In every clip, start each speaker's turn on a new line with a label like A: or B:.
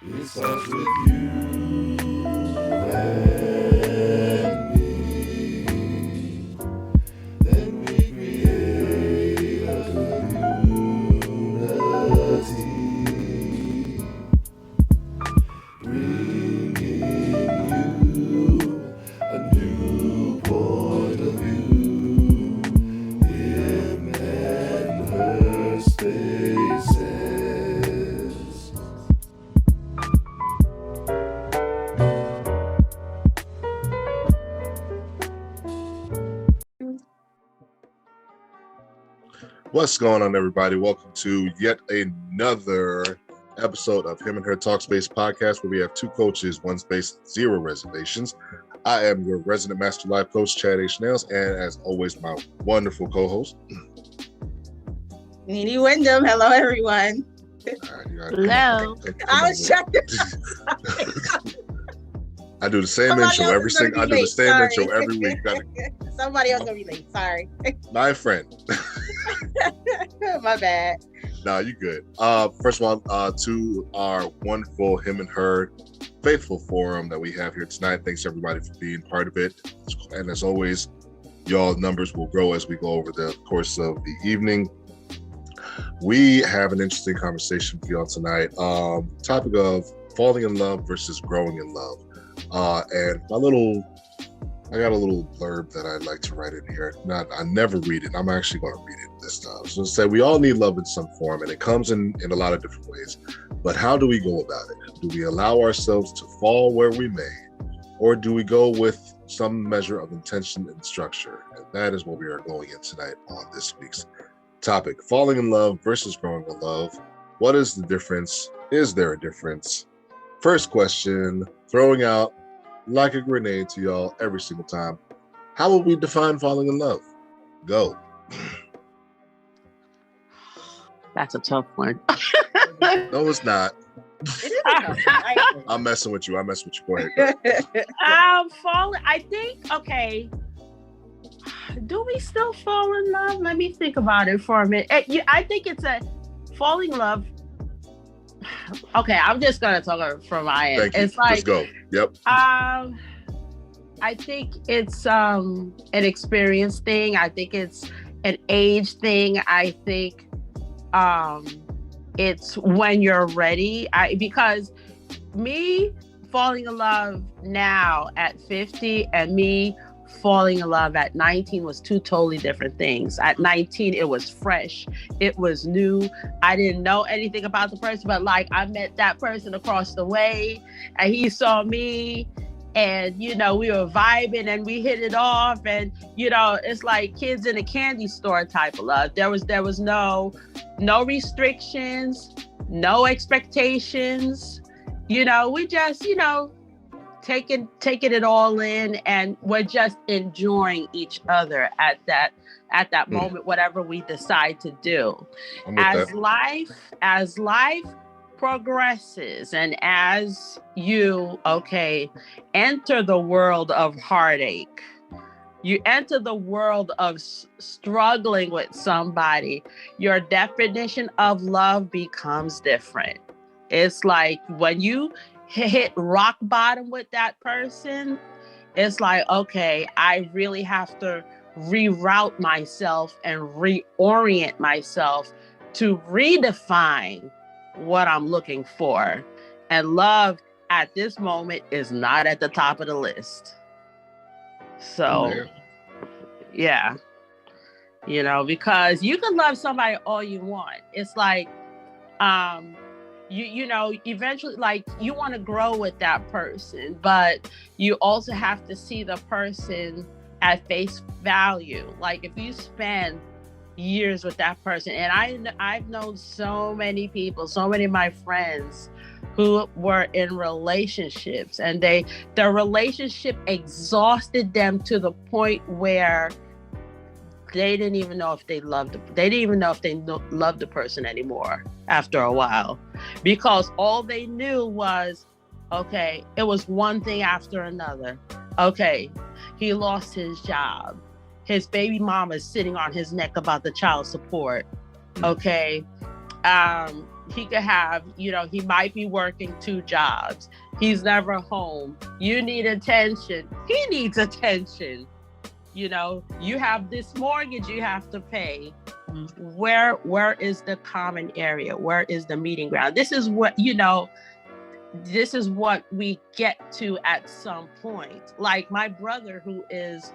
A: It starts with you and me. Then we create a community, bringing you a new point of view. Him and her spaces.
B: What's going on, everybody? Welcome to yet another episode of Him and Her Talkspace podcast, where we have two coaches, one space, zero reservations. I am your resident master life coach, Chad H. Nails, and as always, my wonderful co-host.
C: Nene Wyndham. Hello, everyone.
D: Hello.
C: I was trying to.
B: I do the same intro every single. I do the same intro every week.
C: Somebody else gonna be late. Sorry.
B: My friend.
C: My bad.
B: No, you good. First of all, to our wonderful Him and Her faithful forum that we have here tonight. Thanks everybody for being part of it. And as always, y'all numbers will grow as we go over the course of the evening. We have an interesting conversation with y'all tonight. Topic of falling in love versus growing in love. And I got a little blurb that I'd like to write in here. I never read it. I'm actually going to read it this time. So say we all need love in some form, and it comes in a lot of different ways. But how do we go about it? Do we allow ourselves to fall where we may, or do we go with some measure of intention and structure? And that is what we are going in tonight on this week's topic: falling in love versus growing in love. What is the difference? Is there a difference? First question, throwing out like a grenade to y'all every single time. How would we define falling in love? Go.
D: That's a tough one.
B: No, it's not.
C: It is a tough one.
B: I'm messing with you. Go ahead.
D: Falling. I think. Okay. Do we still fall in love? Let me think about it for a minute. I think it's a falling in love. Okay, I'm just gonna talk from my end.
B: Thank you.
D: It's like,
B: just go. Yep.
D: I think it's an experience thing. I think it's an age thing. I think it's when you're ready. Because me falling in love now at 50 and me falling in love at 19 was two totally different things. At 19, it was fresh. It was new. I didn't know anything about the person, but like I met that person across the way and he saw me and, we were vibing and we hit it off. And, it's like kids in a candy store type of love. There was no restrictions, no expectations. We just, taking it all in, and we're just enjoying each other at that moment, whatever we decide to do. As life progresses, and as you enter the world of heartache, you enter the world of struggling with somebody, your definition of love becomes different. It's like when you hit rock bottom with that person, it's like, okay, I really have to reroute myself and reorient myself to redefine what I'm looking for. And love at this moment is not at the top of the list. So, yeah, because you can love somebody all you want. It's like, eventually, like, you want to grow with that person, but you also have to see the person at face value. Like, if you spend years with that person, and I've known so many people, so many of my friends who were in relationships, and their relationship exhausted them to the point where they didn't even know if they loved the person anymore after a while, because all they knew was, it was one thing after another. He lost his job. His baby mama is sitting on his neck about the child support. he could have, he might be working 2 jobs. He's never home. You need attention. He needs attention. You have this mortgage you have to pay. Where is the common area? Where is the meeting ground? This is what, this is what we get to at some point. Like my brother, who is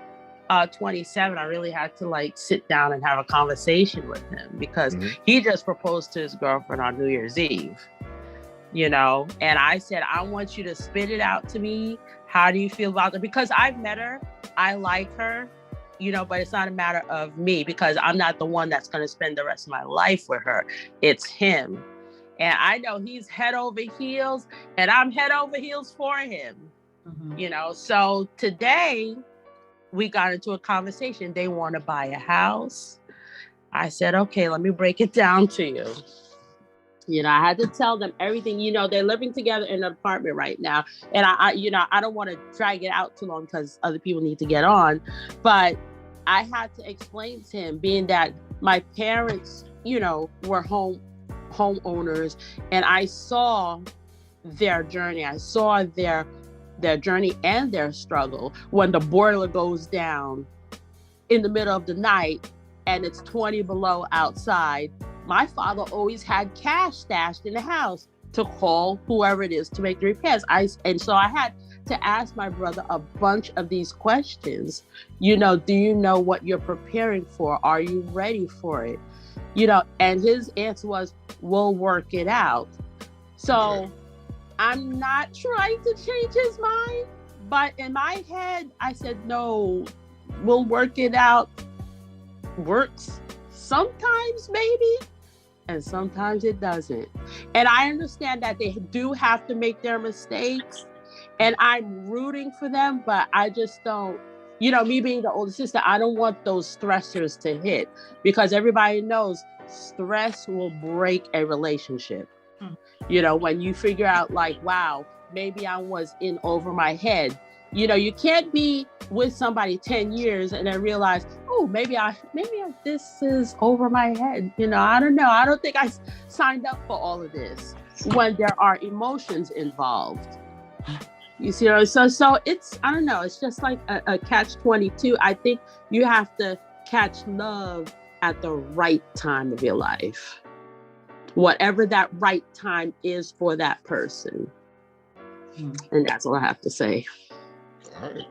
D: 27, I really had to sit down and have a conversation with him because he just proposed to his girlfriend on New Year's Eve, and I said, I want you to spit it out to me. How do you feel about it? Because I've met her, I like her, but it's not a matter of me because I'm not the one that's going to spend the rest of my life with her. It's him. And I know he's head over heels and I'm head over heels for him, So today we got into a conversation. They want to buy a house. I said, okay, let me break it down to you. I had to tell them everything. They're living together in an apartment right now. And I don't want to drag it out too long because other people need to get on. But I had to explain to him, being that my parents, were homeowners, and I saw their journey. I saw their journey and their struggle when the boiler goes down in the middle of the night and it's 20 below outside. My father always had cash stashed in the house to call whoever it is to make the repairs. So I had to ask my brother a bunch of these questions. Do you know what you're preparing for? Are you ready for it? And his answer was, we'll work it out. So I'm not trying to change his mind, but in my head, I said, no, we'll work it out. Works sometimes, maybe, and sometimes it doesn't. And I understand that they do have to make their mistakes, and I'm rooting for them, but I just don't, me being the older sister, I don't want those stressors to hit because everybody knows stress will break a relationship. When you figure out wow, maybe I was in over my head. You can't be with somebody 10 years and then realize, oh, maybe this is over my head. I don't know. I don't think I signed up for all of this when there are emotions involved. You see, so it's, I don't know. It's just like a catch-22. I think you have to catch love at the right time of your life. Whatever that right time is for that person. And that's all I have to say.
B: All right.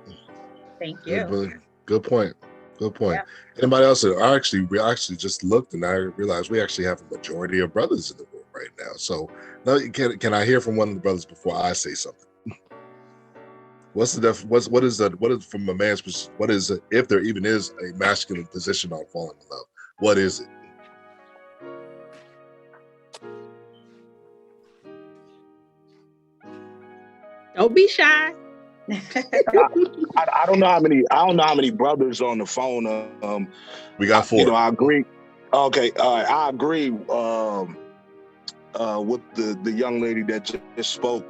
C: Thank you.
B: Good point. Yeah. Anybody else? We actually just looked and I realized we actually have a majority of brothers in the room right now. So now can I hear from one of the brothers before I say something? What is from a man's perspective? What is it, if there even is a masculine position on falling in love? What is it?
D: Don't be shy.
E: I don't know how many brothers on the phone.
B: We got 4.
E: I agree. Okay, I agree with the young lady that just spoke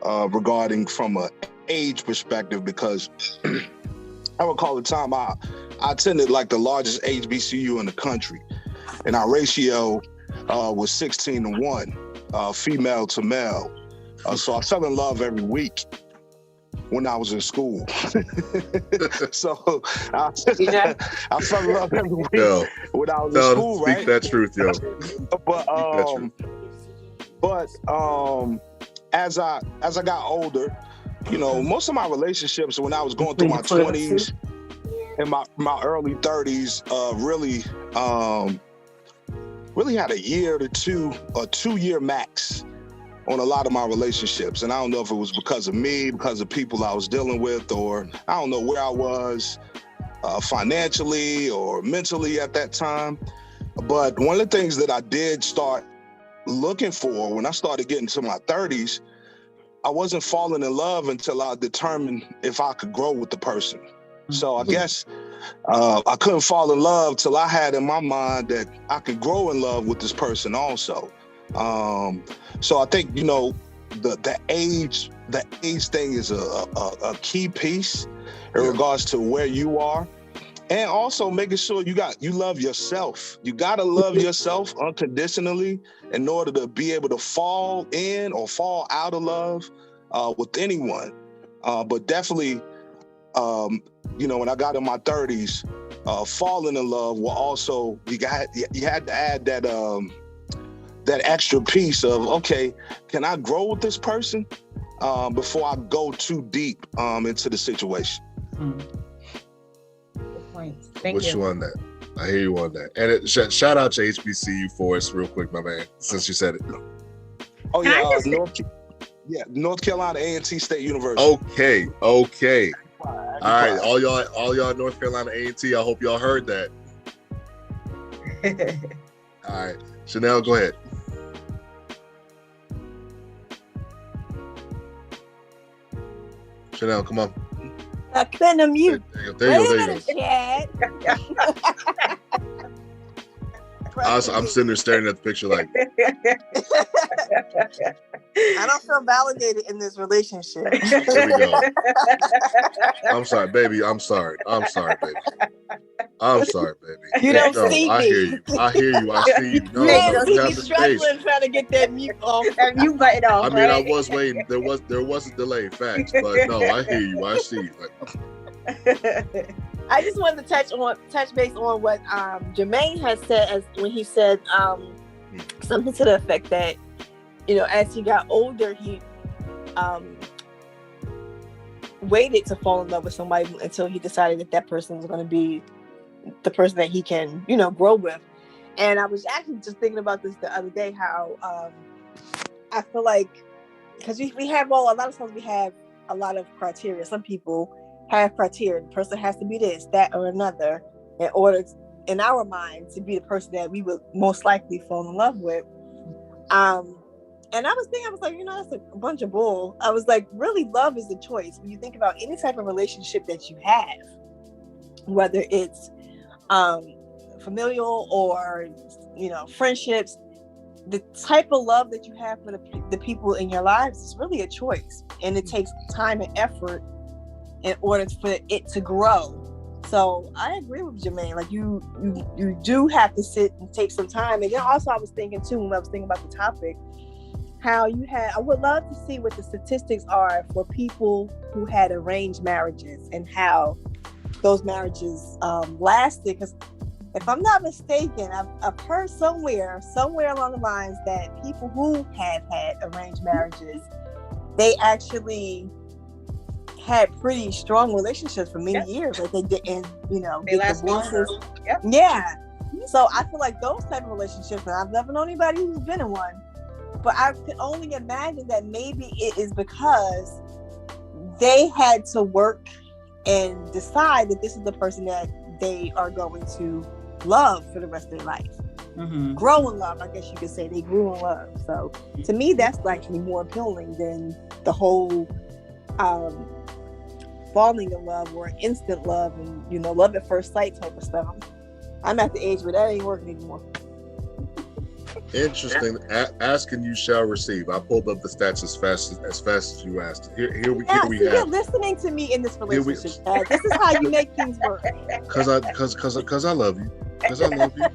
E: regarding from a age perspective, because I recall the time I attended the largest HBCU in the country, and our ratio was 16-1, female to male. So I fell in love every week when I was in school. So I fell in love every week when I was in school, right?
B: Speak that truth, yo.
E: But as I got older, most of my relationships when I was going through my 20s and my early 30s really had a year to 2-year max on a lot of my relationships. And I don't know if it was because of me, because of people I was dealing with, or I don't know where I was financially or mentally at that time. But one of the things that I did start looking for when I started getting to my 30s, I wasn't falling in love until I determined if I could grow with the person. So I guess I couldn't fall in love till I had in my mind that I could grow in love with this person also. So I think, the age thing is a key piece in regards to where you are. And also making sure you love yourself. You gotta love yourself unconditionally in order to be able to fall in or fall out of love with anyone. But definitely, when I got in my 30s, falling in love will also you had to add that extra piece of, okay, can I grow with this person before I go too deep into the situation?
C: Good point. Thank
B: With
C: you.
B: you on that. I hear you on that. And shout out to HBCU for us real quick, my man, since you said it.
E: Oh yeah, North Carolina A&T State University.
B: Okay. All right, all y'all North Carolina A&T, I hope y'all heard that. All right, Chanel, go ahead. Chanel, come on.
F: I couldn't unmute.
B: There you
F: Wait
B: go.
F: a minute, Chad.
B: I'm sitting there staring at the picture like,
F: I don't feel validated in this relationship.
B: here we go. I'm sorry, baby. I'm sorry, baby.
F: You don't see
B: I
F: me.
B: hear you. I see you. No,
F: Man,
B: you
F: see
B: have
F: me
B: the space.
F: struggling trying to get that mute off.
C: That mute button off.
B: I mean,
C: right?
B: I was waiting. There was a delay, facts, but no, I hear you. I see you.
F: I just wanted to touch base on what Jermaine has said when he said something to the effect that, as he got older, he waited to fall in love with somebody until he decided that person was going to be the person that he can, grow with. And I was actually just thinking about this the other day, how I feel like, because we have a lot of times we have a lot of criteria. Some people have criteria. The person has to be this, that, or another in order, in our mind, to be the person that we would most likely fall in love with. And I was like, that's a bunch of bull. I was like, really, love is a choice. When you think about any type of relationship that you have, whether it's familial or, friendships, the type of love that you have for the people in your lives is really a choice. And it takes time and effort in order for it to grow. So I agree with Jermaine. Like you do have to sit and take some time. And then also I was thinking too, when I was thinking about the topic, how I would love to see what the statistics are for people who had arranged marriages and how those marriages lasted. Because if I'm not mistaken, I've heard somewhere along the lines that people who have had arranged marriages, they actually had pretty strong relationships for many years. Like they didn't, get divorces.
C: Yep.
F: Yeah. So I feel like those type of relationships, and I've never known anybody who's been in one, but I could only imagine that maybe it is because they had to work and decide that this is the person that they are going to love for the rest of their life.
C: Mm-hmm.
F: Grow in love, I guess you could say. They grew in love. So to me, that's actually more appealing than the whole falling in love or instant love and love at first sight type of stuff. I'm at the age where that ain't working anymore.
B: Interesting. Ask and you shall receive. I pulled up the stats as fast as you asked. Here we have.
F: You're listening to me in this relationship. This is how you make things work.
B: Cause I love you. Cause I love you.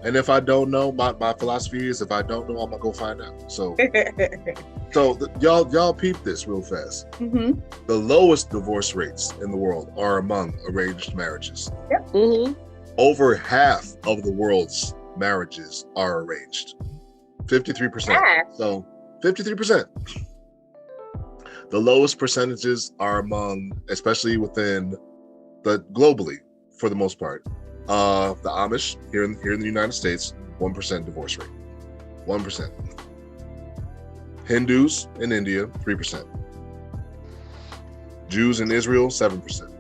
B: And if I don't know, my philosophy is if I don't know, I'm gonna go find out. So y'all peep this real fast.
C: Mm-hmm.
B: The lowest divorce rates in the world are among arranged marriages.
C: Yep.
D: Mm-hmm.
B: Over half of the world's marriages are arranged. 53%. So 53%. The lowest percentages are among, especially within globally, for the most part, the Amish here in the United States, 1% divorce rate. 1%. Hindus in India, 3%. Jews in Israel, 7%.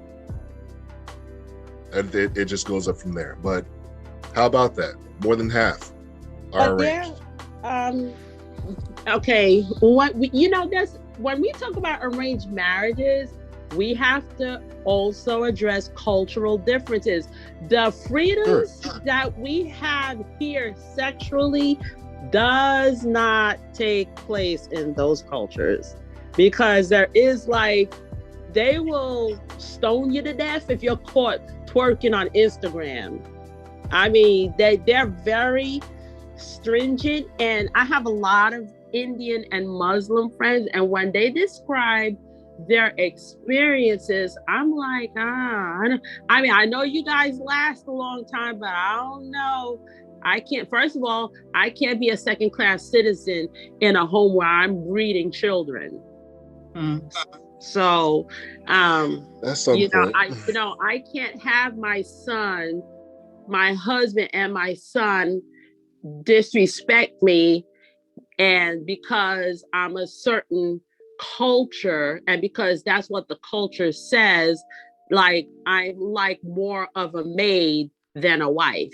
B: And it just goes up from there. But how about that? More than half are arranged.
D: Okay. When we talk about arranged marriages, we have to also address cultural differences. The freedoms that we have here sexually does not take place in those cultures, because there is they will stone you to death if you're caught twerking on Instagram. I mean, they're very stringent, and I have a lot of Indian and Muslim friends, and when they describe their experiences, I'm like, I mean, I know you guys last a long time, but I don't know. I can't, first of all, I can't be a second-class citizen in a home where I'm breeding children. So,
B: That's something.
D: I can't have my husband and my son disrespect me, and because I'm a certain culture, and because that's what the culture says, like I'm like more of a maid than a wife.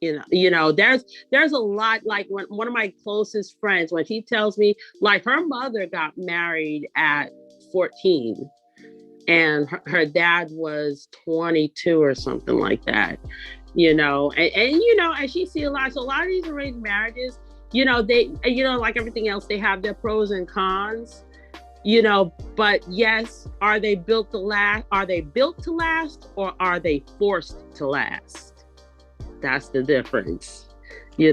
D: There's a lot, like when one of my closest friends, when she tells me, like, her mother got married at 14 and her dad was 22 or something like that, and she see a lot. So a lot of these arranged marriages, they, like everything else, they have their pros and cons, but yes, are they built to last? Are they built to last, or are they forced to last? That's the difference, You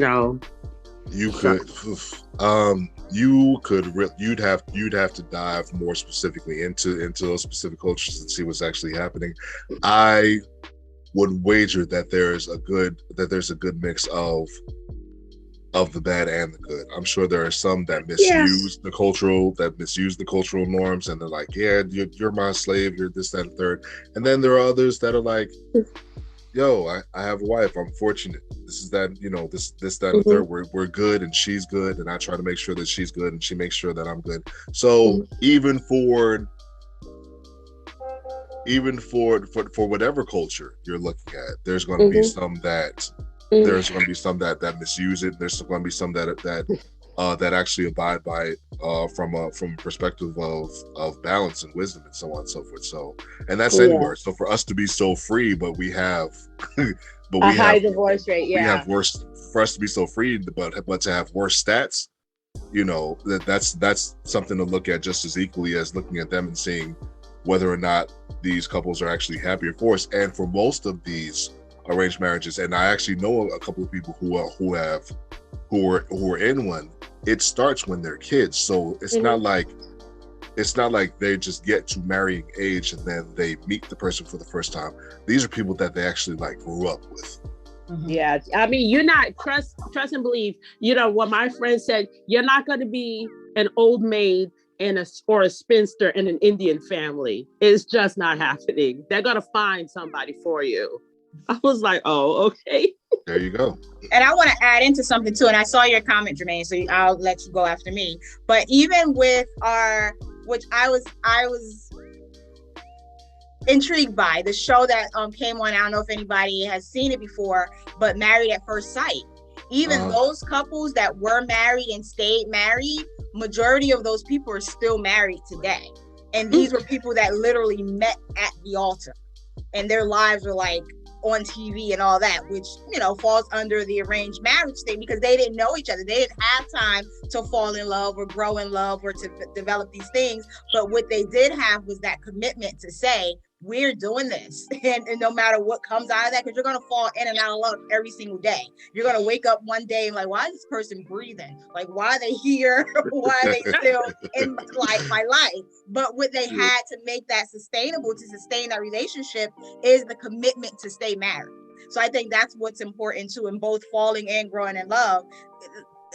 D: could,
B: you'd have to dive more specifically into those specific cultures and see what's actually happening. I would wager that there's a good mix of the bad and the good. I'm sure there are some that misuse the cultural norms, and they're like, yeah, you're my slave, you're this, that, and third. And then there are others that are like, yo, I have a wife, I'm fortunate. This is that, this, that, and third. We're good, and she's good, and I try to make sure that she's good, and she makes sure that I'm good. So even for whatever culture you're looking at, there's going to be some that misuse it. There's going to be some that actually abide by it from a perspective of balance and wisdom and so on and so forth. So, and that's anywhere. So for us to be so free, but we have
D: high divorce rate. Yeah,
B: we have worse. For us to be so free, but to have worse stats, that's something to look at just as equally as looking at them and seeing whether or not these couples are actually happy or forced. And for most of these arranged marriages, and I actually know a couple of people who are in one, it starts when they're kids. So it's not like they just get to marrying age and then they meet the person for the first time. These are people that they actually grew up with.
D: Yeah, I mean, you're not trust and believe. What my friend said, you're not going to be an old maid or a spinster in an Indian family. It's just not happening. They're going to find somebody for you. I was like, oh, okay.
B: There you go.
C: And I want to add into something too. And I saw your comment, Jermaine, so I'll let you go after me. But even with which I was intrigued by the show that came on. I don't know if anybody has seen it before, but Married at First Sight. Even those couples that were married and stayed married, majority of those people are still married today. And these were people that literally met at the altar, and their lives were on TV and all that, which falls under the arranged marriage thing, because they didn't know each other. They didn't have time to fall in love or grow in love or to develop these things. But what they did have was that commitment to say, we're doing this, and no matter what comes out of that, because you're going to fall in and out of love every single day. You're going to wake up one day and why is this person breathing? Why are they here? Why are they still in my life? But what they had to make that sustainable, to sustain that relationship, is the commitment to stay married. So I think that's what's important too, in both falling and growing in love.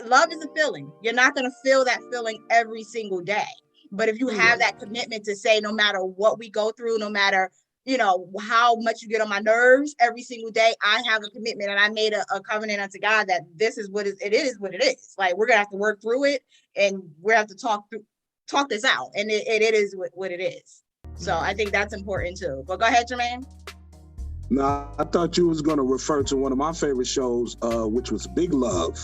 C: Love is a feeling. You're not going to feel that feeling every single day. But if you have that commitment to say, no matter what we go through, no matter, how much you get on my nerves every single day, I have a commitment, and I made a covenant unto God that this is what it is. We're going to have to work through it, and we're going to have to talk this out. And it is what it is. So I think that's important too. But go ahead, Jermaine.
E: No, I thought you was going to refer to one of my favorite shows, which was Big Love.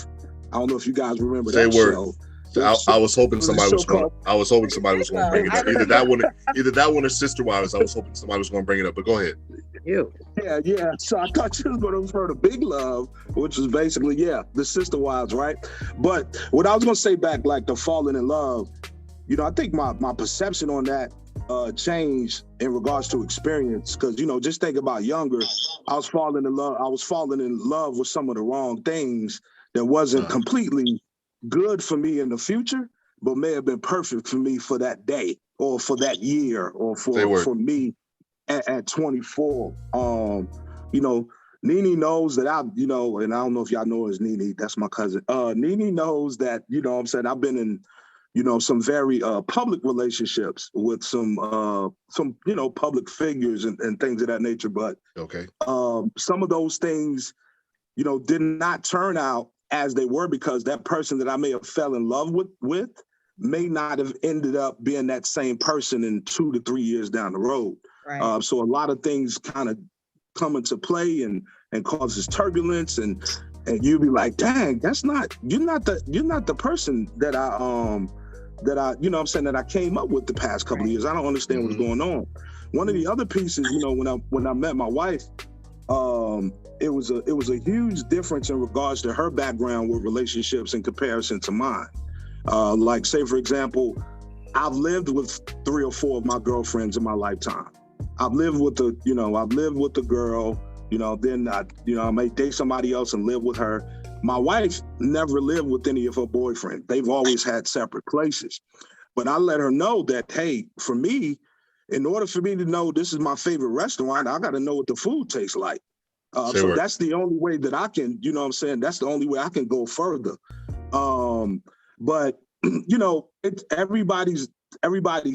E: I don't know if you guys remember that show.
B: I was hoping somebody was going to bring it up. Either that one or Sister Wives. I was hoping somebody was going to bring it up. But go ahead.
E: Yeah. So I thought you was going to refer to Big Love, which was basically the Sister Wives, right? But what I was going to say back, the falling in love, I think my perception on that change in regards to experience. Because, you know, just think about younger, I was falling in love with some of the wrong things that wasn't completely good for me in the future, but may have been perfect for me for that day or for that year or for me at 24. You know, Nene knows that you know, and I don't know if y'all know her as Nene, that's my cousin. Nene knows that, you know what I'm saying, I've been in, you know, some very public relationships with some, you know, public figures and things of that nature. But some of those things, you know, did not turn out as they were because that person that I may have fell in love with may not have ended up being that same person in 2 to 3 years down the road.
C: Right.
E: So a lot of things kind of come into play and causes turbulence and you'll be like, dang, you're not the person that I you know what I'm saying, that I came up with the past couple of years. I don't understand what's going on. One of the other pieces, you know, when I met my wife, it was a huge difference in regards to her background with relationships in comparison to mine. Like, say for example, I've lived with 3 or 4 of my girlfriends in my lifetime. I've lived with the girl, you know, then I may date somebody else and live with her. My wife never lived with any of her boyfriends. They've always had separate places. But I let her know that, hey, for me, in order for me to know this is my favorite restaurant, I got to know what the food tastes like. So that's the only way that I can, you know what I'm saying? That's the only way I can go further. But, you know, it's everybody's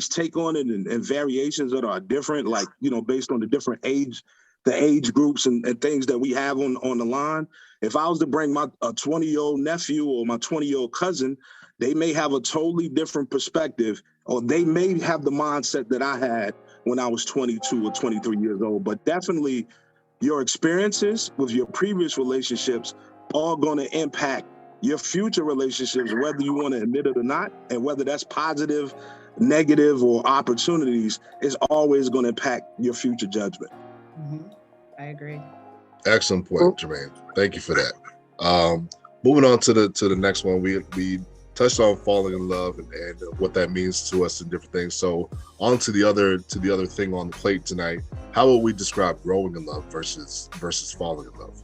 E: take on it and variations that are different, like, you know, based on the age groups and things that we have on the line. If I was to bring my 20-year-old nephew or my 20-year-old cousin, they may have a totally different perspective, or they may have the mindset that I had when I was 22 or 23 years old. But definitely your experiences with your previous relationships are going to impact your future relationships, whether you want to admit it or not, and whether that's positive, negative, or opportunities, is always going to impact your future judgment.
C: I agree.
B: Excellent point, Jermaine. Thank you for that. Moving on to the next one, we touched on falling in love and what that means to us and different things. So on to the other thing on the plate tonight. How would we describe growing in love versus falling in love?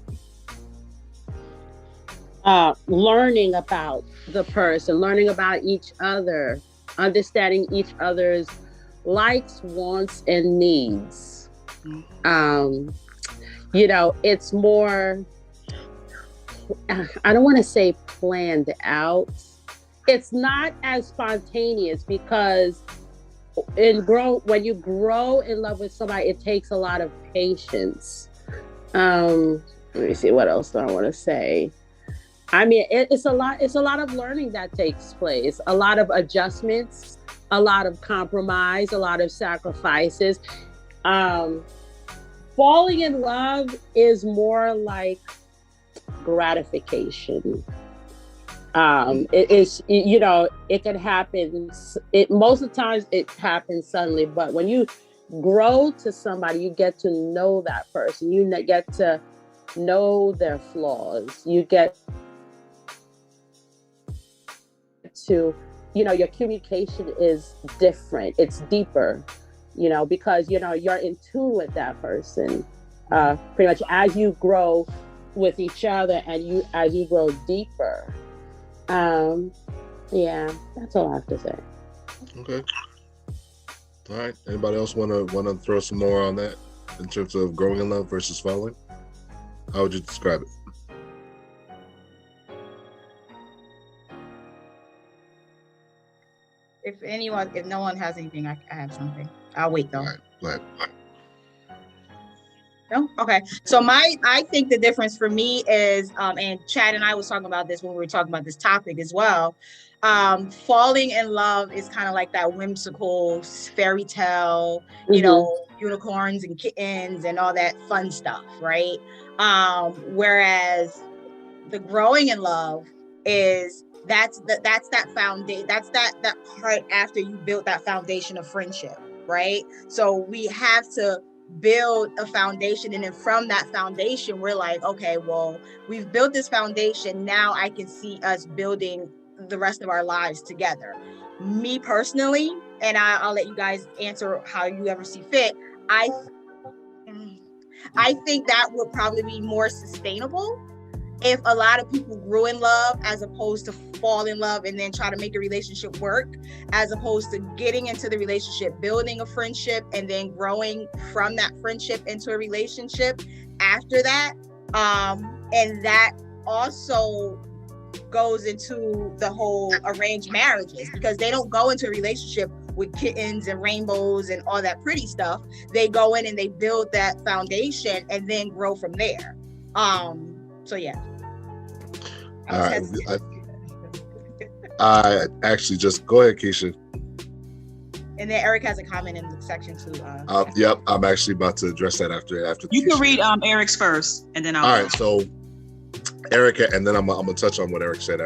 D: Learning about the person, learning about each other, understanding each other's likes, wants, and needs. You know, it's more, I don't want to say planned out. It's not as spontaneous because when you grow in love with somebody, it takes a lot of patience. Let me see, what else do I want to say? I mean, it's a lot of learning that takes place, a lot of adjustments, a lot of compromise, a lot of sacrifices. Falling in love is more like gratification. It is, you know, it can happen. Most of the times it happens suddenly, but when you grow to somebody, you get to know that person. You get to know their flaws. You get to, you know, your communication is different. It's deeper, you know, because, you know, you're in tune with that person. Pretty much as you grow with each other and as you grow deeper. Yeah, that's all I have to say.
B: Okay. All right. Anybody else want to throw some more on that in terms of growing in love versus falling? How would you describe it?
C: If no one has anything, I have something. I'll wait though.
B: All right. Go ahead.
C: No? Okay. So I think the difference for me is, and Chad and I was talking about this when we were talking about this topic as well. Falling in love is kind of like that whimsical fairy tale, you know, unicorns and kittens and all that fun stuff, right? Whereas the growing in love is that's that foundation, that's that part after you built that foundation of friendship, right? So we have to build a foundation, and then from that foundation we're like, okay, well, we've built this foundation, now I can see us building the rest of our lives together. Me personally, and I'll let you guys answer how you ever see fit. I think that would probably be more sustainable if a lot of people grew in love as opposed to fall in love and then try to make a relationship work, as opposed to getting into the relationship, building a friendship, and then growing from that friendship into a relationship after that. And that also goes into the whole arranged marriages, because they don't go into a relationship with kittens and rainbows and all that pretty stuff. They go in and they build that foundation and then grow from there. So yeah.
B: I actually just go ahead, Keisha.
C: And then Eric has a comment in the section too.
B: Yep, I'm actually about to address that after.
G: You can read Eric's first, and then I'll.
B: All right, so Eric, and then I'm gonna touch on what Eric said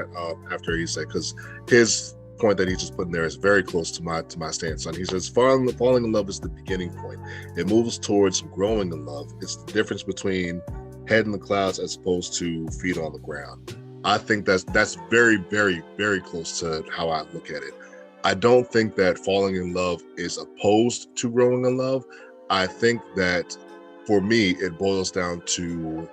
B: after he said, because his point that he just put in there is very close to my stance on. He says falling in love is the beginning point. It moves towards growing in love. It's the difference between head in the clouds as opposed to feet on the ground. I think that's very, very, very close to how I look at it. I don't think that falling in love is opposed to growing in love. I think that for me, it boils down to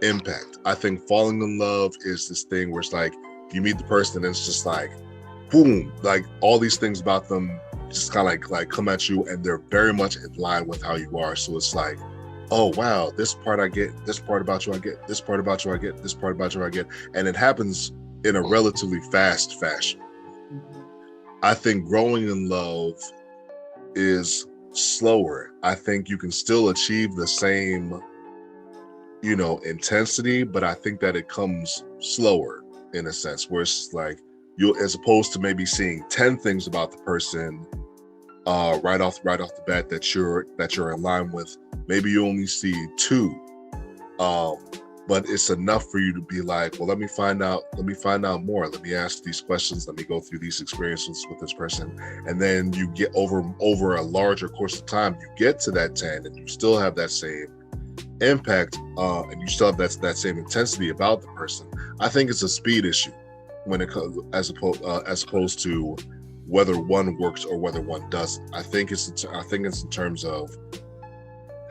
B: impact. I think falling in love is this thing where it's like you meet the person and it's just like, boom, like all these things about them just kind of like come at you, and they're very much in line with how you are. So it's like, oh wow, this part I get, this part about you I get, this part about you I get, this part about you I get, and it happens in a relatively fast fashion. I think growing in love is slower. I think you can still achieve the same, intensity, but I think that it comes slower in a sense, where it's like you, as opposed to maybe seeing 10 things about the person right off the bat that you're in line with. Maybe you only see 2, but it's enough for you to be like, well, let me find out more. Let me ask these questions. Let me go through these experiences with this person. And then you get over a larger course of time, you get to that 10 and you still have that same impact, and you still have that same intensity about the person. I think it's a speed issue when it comes, as opposed to whether one works or whether one doesn't. I think it's in terms of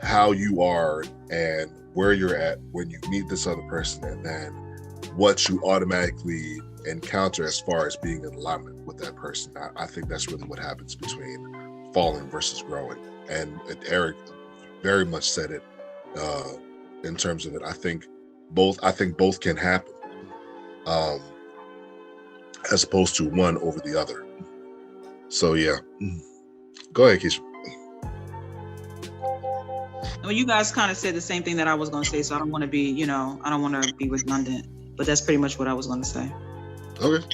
B: how you are and where you're at when you meet this other person, and then what you automatically encounter as far as being in alignment with that person. I think that's really what happens between falling versus growing. And Eric very much said it in terms of it. I think both can happen, as opposed to one over the other. So yeah, go ahead, Keisha.
G: Well, you guys kind of said the same thing that I was going to say, so I don't want to be, I don't want to be redundant, but that's pretty much what I was going to say.
B: Okay.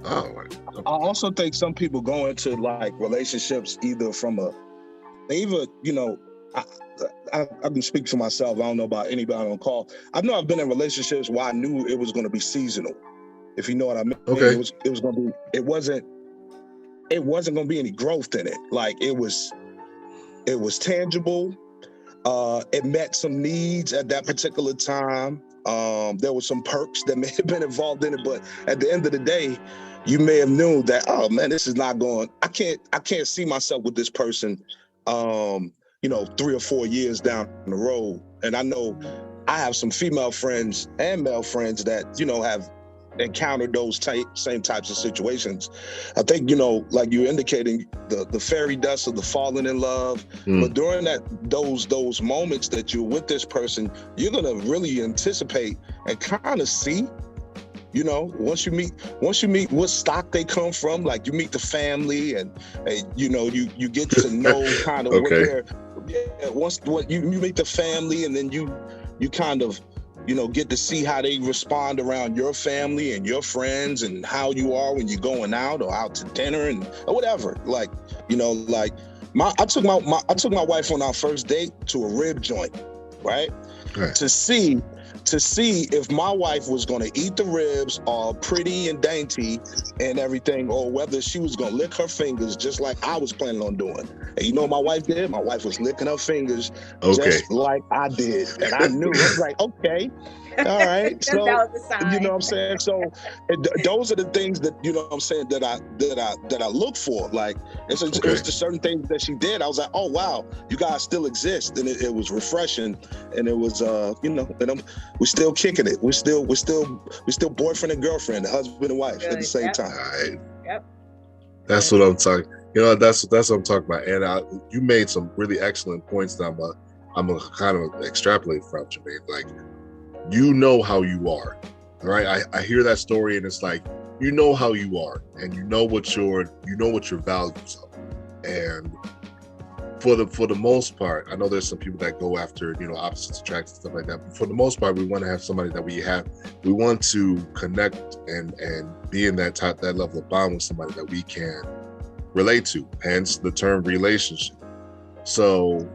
B: Oh,
E: I also think some people go into like relationships either I can speak for myself. I don't know about anybody on call. I know I've been in relationships where I knew it was going to be seasonal, if you know what I mean.
B: Okay.
E: It was going to be. It wasn't going to be any growth in it. Like it was tangible. It met some needs at that particular time. There were some perks that may have been involved in it, but at the end of the day, you may have known that, oh man, this is not going. I can't see myself with this person. 3 or 4 years down the road. And I know I have some female friends and male friends that, have encountered those same types of situations. I think, like you're indicating, the fairy dust of the falling in love. But during those moments that you're with this person, you're going to really anticipate and kind of see, once you meet what stock they come from, like you meet the family and you get to know kind of
B: okay.
E: what they're, once you meet the family, and then you kind of get to see how they respond around your family and your friends, and how you are when you're going out or out to dinner or whatever. Like, I took my wife on our first date to a rib joint, right? To see to see if my wife was going to eat the ribs all pretty and dainty and everything, or whether she was going to lick her fingers just like I was planning on doing. And you know what my wife did? My wife was licking her fingers just like I did. And I knew. I was like, okay, all right. So,
C: that was the sign.
E: you know what I'm saying? So those are the things that, you know what I'm saying, that I look for. Like, it was the certain things that she did. I was like, oh, wow, you guys still exist. And it was refreshing. And it was, you know, and we're still kicking it. We're still boyfriend and girlfriend, husband and wife at the same time.
B: Right.
C: Yep.
B: That's what I'm talking. You know, that's what I'm talking about. And you made some really excellent points that I'm gonna kind of extrapolate from, Jermaine. Like, you know how you are, right? I hear that story, and it's like, you know how you are, and you know what your values are. And for the most part, I know there's some people that go after, you know, opposites attract and stuff like that. But for the most part, we want to have somebody that we want to connect and be in that level of bond with somebody that we can relate to. Hence the term relationship. So,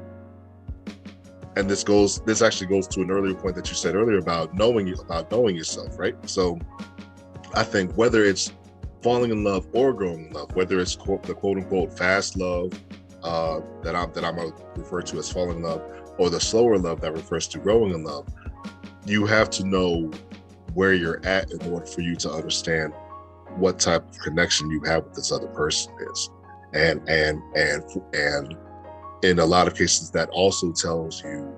B: and this actually goes to an earlier point that you said earlier about knowing yourself, right? So I think whether it's falling in love or growing in love, whether it's the quote unquote fast love that I'm gonna refer to as falling in love, or the slower love that refers to growing in love, you have to know where you're at in order for you to understand what type of connection you have with this other person is. And in a lot of cases, that also tells you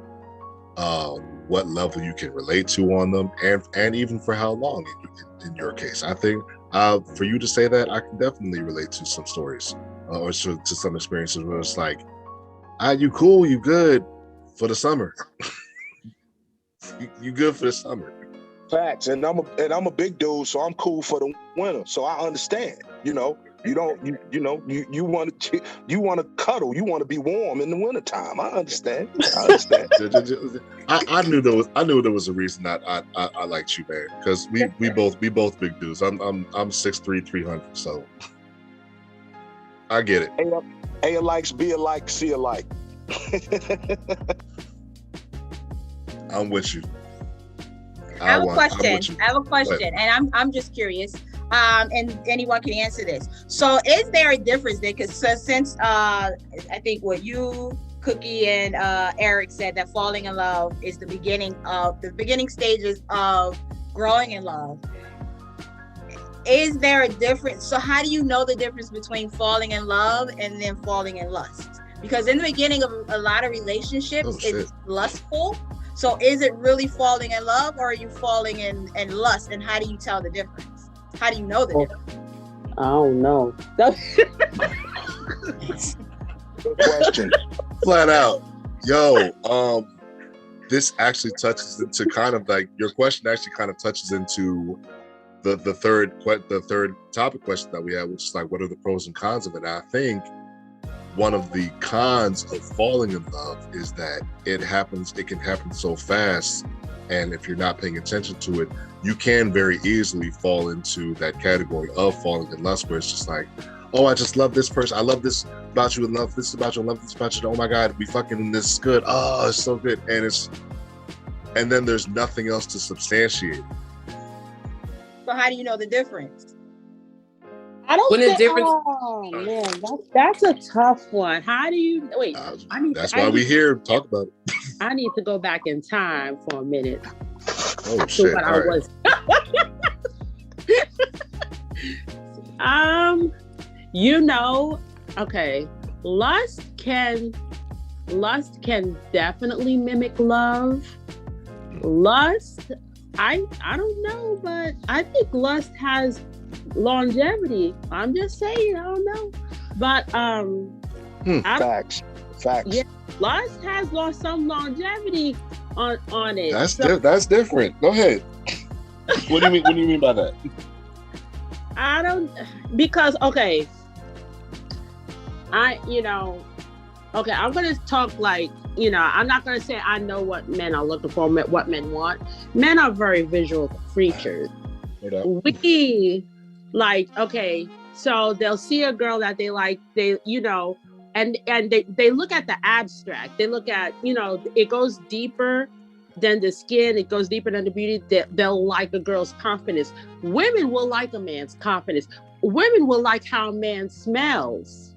B: what level you can relate to on them, and even for how long in your case. I think for you to say that, I can definitely relate to some stories or to some experiences where it's like, you cool, you good for the summer. you good for the summer.
E: Facts. And I'm a big dude, so I'm cool for the winter. So I understand, you know. You want to cuddle, you want to be warm in the wintertime. I understand.
B: I knew there was a reason that I liked you, man, because we both big dudes. I'm 6'3", 300, so I get it.
E: A likes, B alike, C alike.
B: I'm with you.
C: I have a question, and I'm just curious. And anyone can answer this. So, is there a difference there? Because since I think what you, Cookie, and Eric said, that falling in love is the beginning stages of growing in love. Is there a difference? So, how do you know the difference between falling in love and then falling in lust? Because in the beginning of a lot of relationships, it's lustful. So, is it really falling in love, or are you falling in lust? And how do you tell the difference? How do you know the difference?
D: I don't know.
E: Good question.
B: Flat out. Yo, this actually touches into kind of like, your question actually kind of touches into the third topic question that we have, which is like, what are the pros and cons of it? And I think one of the cons of falling in love is that it can happen so fast. And if you're not paying attention to it, you can very easily fall into that category of falling in lust, where it's just like, oh, I just love this person. I love this about you, and love this about you, and love this about you. Oh my God, we fucking, this is good. Oh, it's so good. And then there's nothing else to substantiate.
C: So how do you know the difference?
D: I don't think, oh man, that's a tough one. How do you wait?
B: That's why we're here to talk about it.
D: I need to go back in time for a minute.
B: Oh shit!
D: What
B: All
D: I
B: right.
D: was. You know, okay. Lust can definitely mimic love. Lust, I don't know, but I think lust has longevity. I'm just saying, I don't know, but
E: Facts.
D: Yeah, lust has lost some longevity on it.
B: That's different. Go ahead. What do you mean by that?
D: I don't, because okay, I'm gonna talk like, I'm not gonna say I know what men are looking for, what men want. Men are very visual creatures. We like, okay, so they'll see a girl that they like, and they look at the abstract. They look at, it goes deeper than the skin. It goes deeper than the beauty. They'll like a girl's confidence. Women will like a man's confidence. Women will like how a man smells.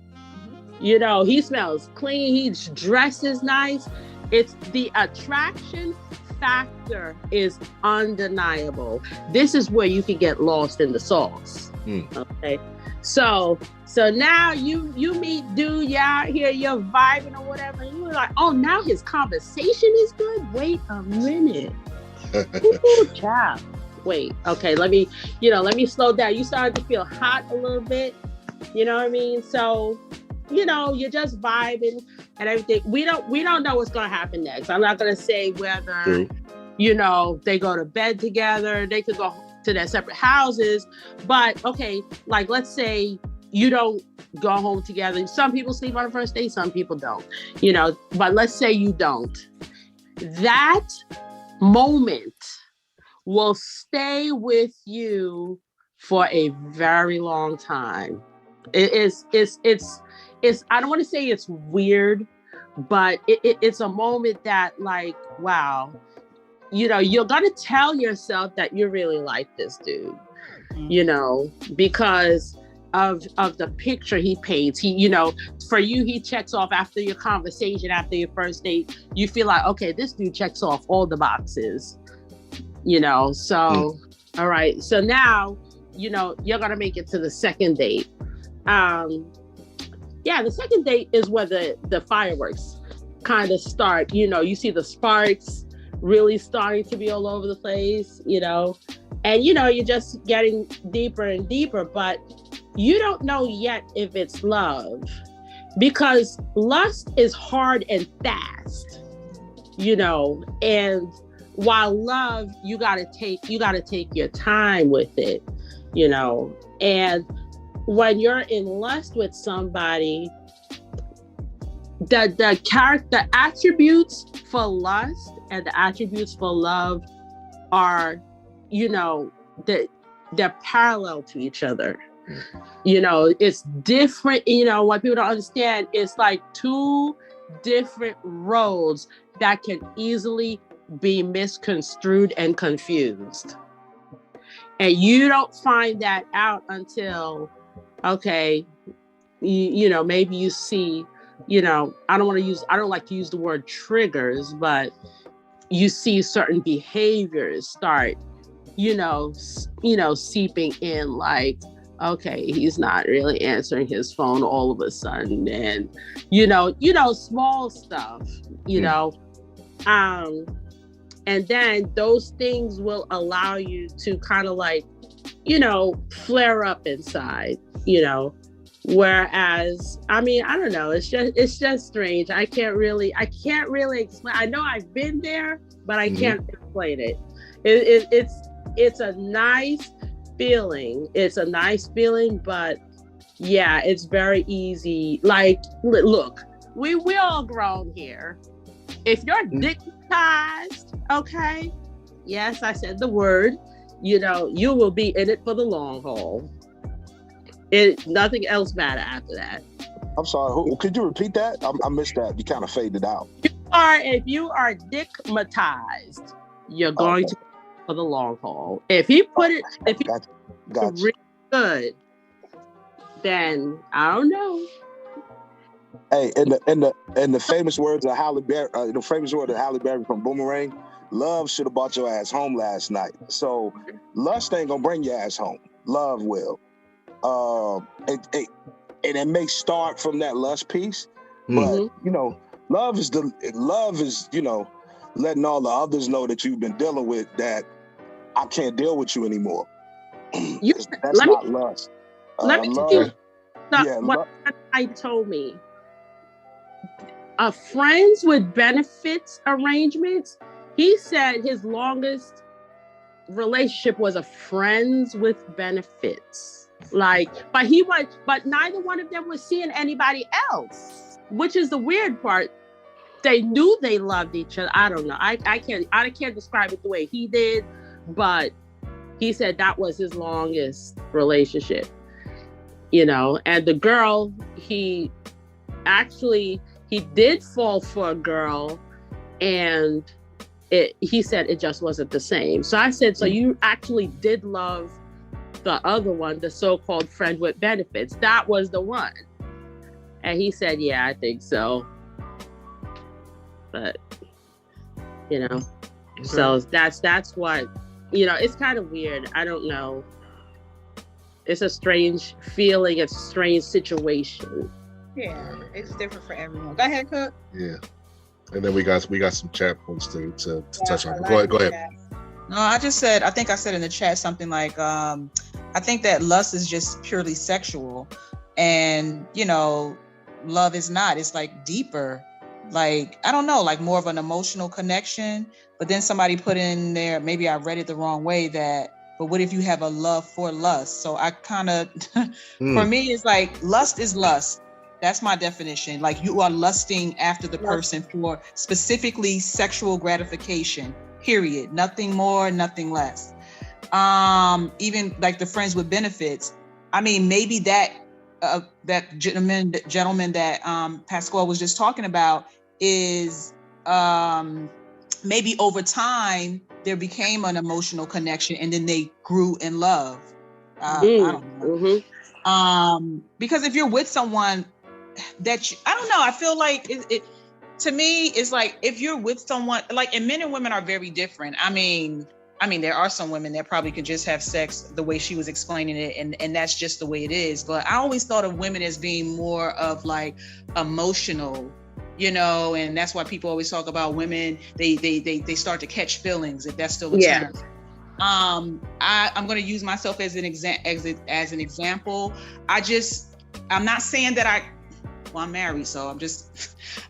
D: You know, he smells clean. He dresses nice. It's the attraction factor is undeniable. This is where you can get lost in the sauce. Okay. So now you meet dude, you're out here, you're vibing or whatever, and you're like, oh, now his conversation is good. Wait a minute. Ooh, child. Wait, okay, let me slow down. You started to feel hot a little bit, you know what I mean? So, you know, you're just vibing and everything. We don't know what's gonna happen next. I'm not gonna say whether, you know, they go to bed together, they could go to their separate houses, but okay, like let's say you don't go home together. Some people sleep on the first date, some people don't, you know, but let's say you don't. That moment will stay with you for a very long time. It's I don't want to say it's weird, but it's a moment that, like, wow, you know, you're gonna tell yourself that you really like this dude, you know, because of the picture he paints. He, you know, for you, he checks off after your conversation, after your first date. You feel like, okay, this dude checks off all the boxes, you know. So, all right. So now, you know, you're gonna make it to the second date. Yeah, the second date is where the fireworks kind of start. You know, you see the sparks really starting to be all over the place, you know, and you know, you're just getting deeper and deeper, but you don't know yet if it's love, because lust is hard and fast, you know, and while love, you gotta take your time with it, you know. And when you're in lust with somebody, the character attributes for lust and the attributes for love are, you know, they're parallel to each other. You know, it's different. You know, what people don't understand, it's like two different roads that can easily be misconstrued and confused. And you don't find that out until, okay, you know, maybe you see, you know, I don't like to use the word triggers, but you see certain behaviors start, you know, seeping in, like, okay, he's not really answering his phone all of a sudden, and you know, small stuff, you know, and then those things will allow you to kind of like, you know, flare up inside, you know. Whereas, I mean, I don't know, it's just strange. I can't really explain. I know I've been there, but I can't explain it. It's a nice feeling. It's a nice feeling, but yeah, it's very easy. Like, look, we're all grown here. If you're dignitized, okay, yes, I said the word, you know, you will be in it for the long haul. Nothing else matter after that.
E: I'm sorry. Could you repeat that? I missed that. You kind of faded out.
D: If you are dickmatized, you're going to for the long haul. If he put it, if he really good, then I don't know.
E: Hey, in the famous words of Halle Berry, the famous word of Halle Berry from Boomerang, love should have brought your ass home last night. So lust ain't gonna bring your ass home. Love will. And it may start from that lust piece, but you know, love is you know, letting all the others know that you've been dealing with that I can't deal with you anymore. That's not lust.
D: Let me tell you what I told me. Friends with benefits arrangements. He said his longest relationship was a friends with benefits. Like, but neither one of them was seeing anybody else, which is the weird part. They knew they loved each other. I don't know. I can't describe it the way he did, but he said that was his longest relationship, you know. And the girl, he did fall for a girl, and he said it just wasn't the same. So I said, so you actually did love the other one, the so-called friend with benefits. That was the one. And he said, yeah, I think so. But, you know, so that's what, you know, it's kind of weird. I don't know. It's a strange feeling. It's a strange situation.
C: Yeah, it's different for everyone. Go ahead, Cook.
B: Yeah. And then we got some chat points to touch on. Go ahead.
G: No, I think I said in the chat something like, I think that lust is just purely sexual, and, you know, love is not. It's like deeper, like, I don't know, like more of an emotional connection. But then somebody put in there, maybe I read it the wrong way, but what if you have a love for lust? So I kind of, for me, it's like lust is lust. That's my definition. Like, you are lusting after the person for specifically sexual gratification, period. Nothing more, nothing less. Even like the friends with benefits. I mean, maybe that gentleman that Pascal was just talking about is maybe over time there became an emotional connection and then they grew in love. I don't know. Because if you're with someone that I don't know, I feel like it to me is like, if you're with someone, like, and men and women are very different. I mean, there are some women that probably could just have sex the way she was explaining it, and that's just the way it is. But I always thought of women as being more of like emotional, you know, and that's why people always talk about women. They start to catch feelings, if that's still a term. I'm going to use myself as an example. I'm not saying that well, I'm married, so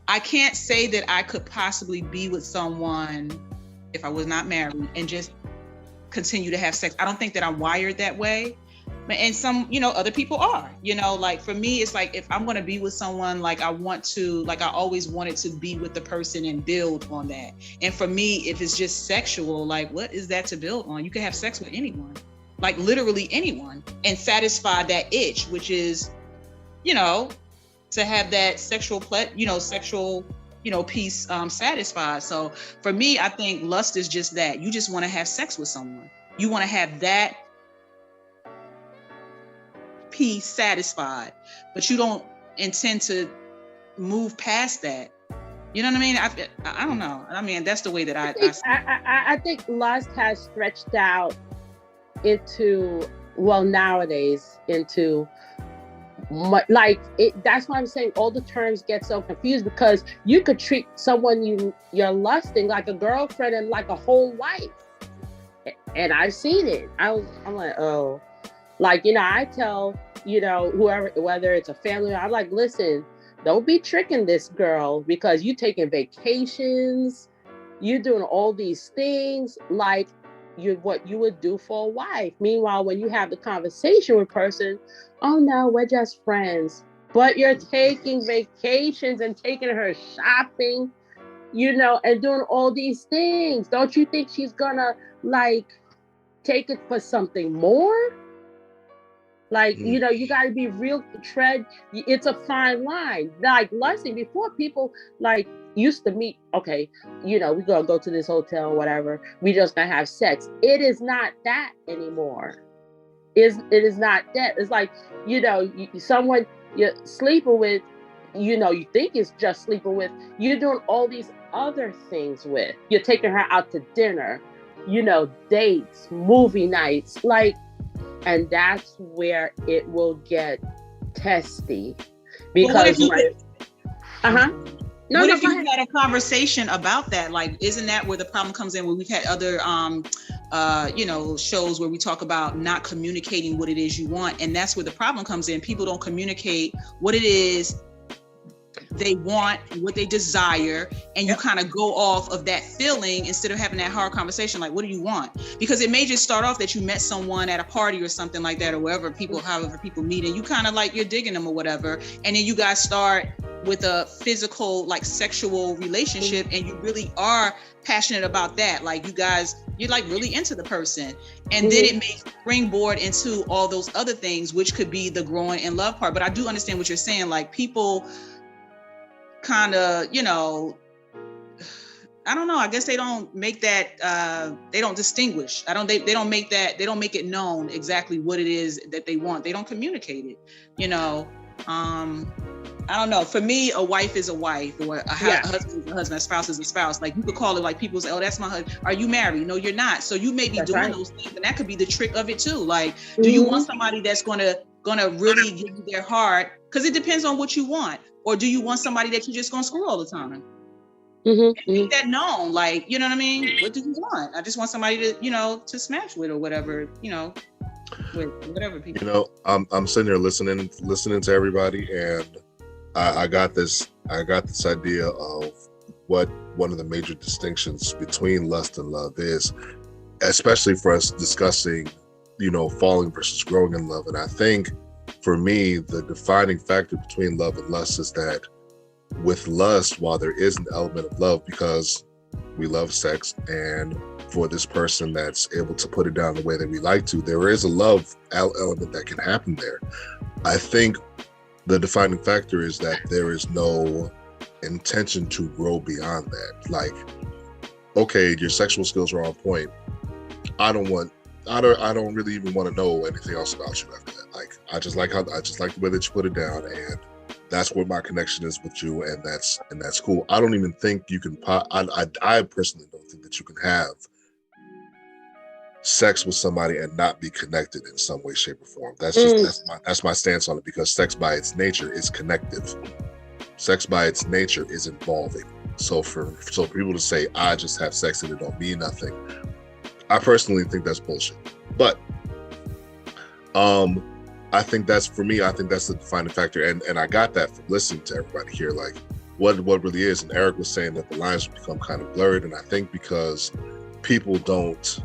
G: I can't say that I could possibly be with someone if I was not married and just continue to have sex. I don't think that I'm wired that way. And some, you know, other people are, you know, like for me, it's like, if I'm going to be with someone, like I always wanted to be with the person and build on that. And for me, if it's just sexual, like, what is that to build on? You can have sex with anyone, like literally anyone, and satisfy that itch, which is, you know, to have that sexual piece satisfied. So for me, I think lust is just that. You just want to have sex with someone. You want to have that piece satisfied, but you don't intend to move past that. You know what I mean? I don't know. I mean, that's the way that
D: I think lust has stretched out into, well, nowadays into, like, that's why I'm saying all the terms get so confused, because you could treat someone you're lusting like a girlfriend and like a whole wife, and I've seen it. I'm like, oh, like, you know, I tell, you know, whoever, whether it's a family, I'm like, listen, don't be tricking this girl, because you taking vacations, you doing all these things like what you would do for a wife. Meanwhile, when you have the conversation with person, oh no, we're just friends. But you're taking vacations and taking her shopping, you know, and doing all these things. Don't you think she's gonna like take it for something more? Like, you know, you gotta be real, it's a fine line. Like lusting, before people like used to meet, okay, you know, we gonna go to this hotel or whatever, we just gonna have sex. It is not that anymore. It is not that. It's like, you know, someone you're sleeping with, you know, you think it's just sleeping with, you're doing all these other things with. You're taking her out to dinner, you know, dates, movie nights, like, and that's where it will get testy. Because
G: what if you had a conversation about that? Like, isn't that where the problem comes in? Where we've had other, you know, shows where we talk about not communicating what it is you want, and that's where the problem comes in. People don't communicate what it is they want, what they desire, and you kind of go off of that feeling instead of having that hard conversation. Like, what do you want? Because it may just start off that you met someone at a party or something like that, or wherever however people meet, and you kind of like, you're digging them or whatever, and then you guys start with a physical, like sexual relationship, and you really are passionate about that. Like, you're like really into the person, and then it may springboard into all those other things, which could be the growing in love part. But I do understand what you're saying. Like, people kind of, you know, I don't know. I guess they don't make that. They don't distinguish. They don't make that. They don't make it known exactly what it is that they want. They don't communicate it. You know. I don't know. For me, a wife is a wife, or a husband is a husband, a spouse is a spouse. Like you could call it like people say, "Oh, that's my husband." Are you married? No, you're not. So you may be doing those things, and that could be the trick of it too. Like, do you want somebody that's gonna really give you their heart? Because it depends on what you want. Or do you want somebody that you're just gonna screw all the time? Make that known, like, you know what I mean? What do you want? I just want somebody to, to smash with or whatever, with whatever people.
B: I'm sitting here listening to everybody, and I got this idea of what one of the major distinctions between lust and love is, especially for us discussing, falling versus growing in love. And I think for me, the defining factor between love and lust is that with lust, while there is an element of love because we love sex, and for this person that's able to put it down the way that we like to, there is a love element that can happen there. I think the defining factor is that there is no intention to grow beyond that. Like, okay, your sexual skills are on point. I don't really even want to know anything else about you after that. Like, I just like the way that you put it down, and that's where my connection is with you, and that's cool. I don't even think you can. I personally don't think that you can have sex with somebody and not be connected in some way, shape, or form. That's my stance on it, because sex by its nature is connective. Sex by its nature is involving. So for people to say I just have sex and it don't mean nothing, I personally think that's bullshit. But I think that's the defining factor, and I got that from listening to everybody here, like what really is. And Eric was saying that the lines have become kind of blurred, and I think because people don't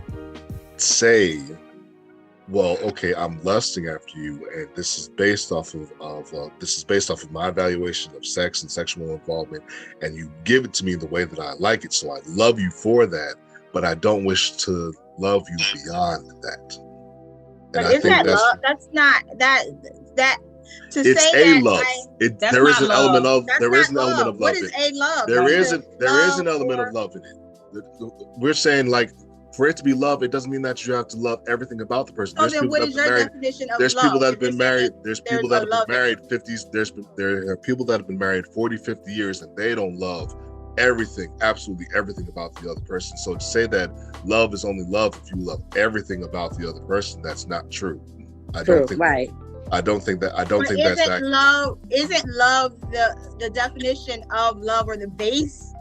B: say, well, okay, I'm lusting after you, and this is based off of my evaluation of sex and sexual involvement, and you give it to me the way that I like it, so I love you for that, but I don't wish to love you beyond that.
C: But is that love? That's not that. To
B: it's
C: say
B: a
C: that
B: love. There is an element of love.
C: What is a love?
B: There is an element of love in it. We're saying, like, for it to be love, it doesn't mean that you have to love everything about the person.
C: So then what is your definition of love?
B: There's people that have been married. There's people that have been married 50s. There are people that have been married 40, 50 years, and they don't love absolutely everything about the other person. So to say that love is only love if you love everything about the other person, that's not true. I don't think that's accurate.
C: Isn't love the definition of love, or the base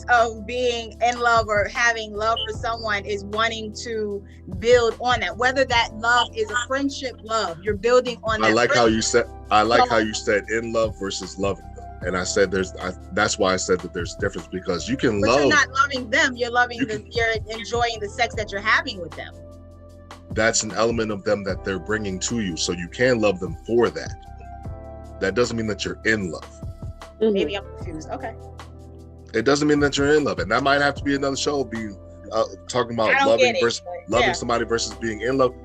C: of being in love or having love for someone is wanting to build on that, whether that love is a friendship love, you're building on that.
B: How you said in love versus loving them. And I said that's why I said that there's a difference, because you can love.
C: You're not loving them. You're you're enjoying the sex that you're having with them.
B: That's an element of them that they're bringing to you, so you can love them for that. That doesn't mean that you're in love.
C: Maybe I'm confused. Okay.
B: It doesn't mean that you're in love, and that might have to be another show. Talking about loving somebody versus being in love.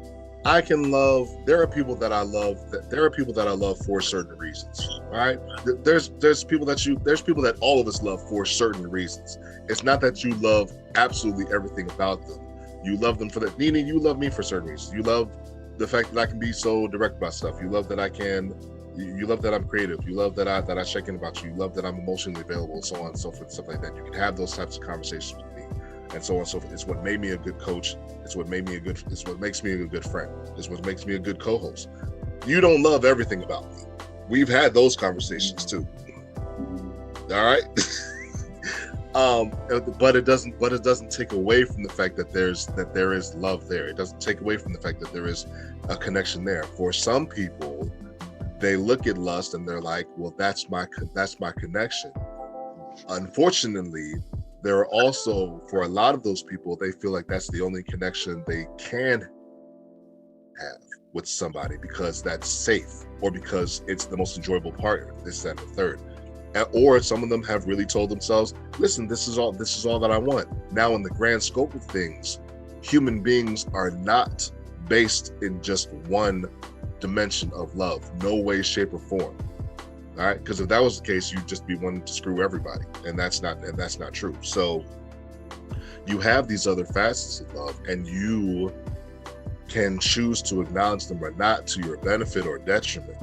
B: I can love. There are people that I love. There are people that I love for certain reasons. All right. There's people that all of us love for certain reasons. It's not that you love absolutely everything about them. You love them for that. Nene, you love me for certain reasons. You love the fact that I can be so direct about stuff. You love that I can. You love that I'm creative. You love that I check in about you. You love that I'm emotionally available, so on and so forth, stuff like that. You can have those types of conversations with me, and so on and so forth. It's what made me a good coach. It's what makes me a good friend. It's what makes me a good co-host. You don't love everything about me. We've had those conversations too. All right. But it doesn't take away from the fact that there is love there. It doesn't take away from the fact that there is a connection there. For some people, they look at lust and they're like, well, that's my connection. Unfortunately, there are also, for a lot of those people, they feel like that's the only connection they can have with somebody because that's safe, or because it's the most enjoyable part, this, that, and the third. Or some of them have really told themselves, listen, this is all that I want. Now, in the grand scope of things, human beings are not based in just one dimension of love. No way, shape, or form. All right, because if that was the case, you'd just be wanting to screw everybody, and that's not true. So you have these other facets of love, and you can choose to acknowledge them or not, to your benefit or detriment.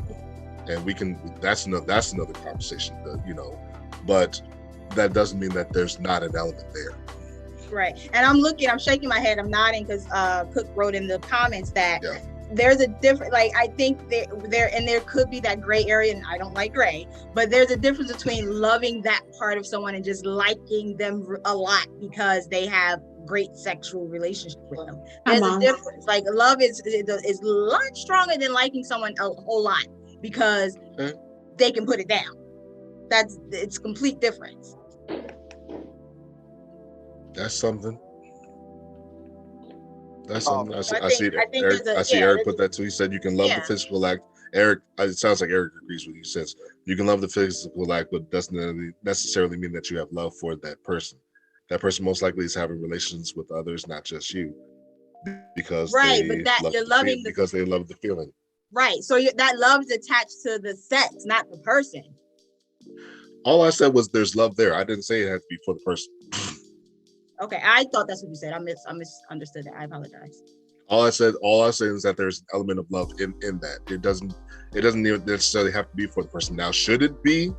B: And we can, that's another conversation, but that doesn't mean that there's not an element there.
C: Right. And I'm shaking my head, I'm nodding, because Cook wrote in the comments that there's a different, like, I think there could be that gray area, and I don't like gray, but there's a difference between loving that part of someone and just liking them a lot because they have great sexual relationship with them. There's a difference. Like, love is a lot stronger than liking someone a whole lot because they can put it down. It's complete difference.
B: That's something. I see Eric put that too. He said you can love the physical act. Eric, it sounds like Eric agrees with you. He says you can love the physical act, but doesn't necessarily mean that you have love for that person. That person most likely is having relations with others, not just you, because they love the feeling.
C: Right. So that love is attached to the sex, not the person.
B: All I said was there's love there. I didn't say it had to be for the person.
C: Okay, I thought that's what you said. I misunderstood that. I apologize.
B: All I said is that there's an element of love in that. It doesn't even necessarily have to be for the person. Now, should it be?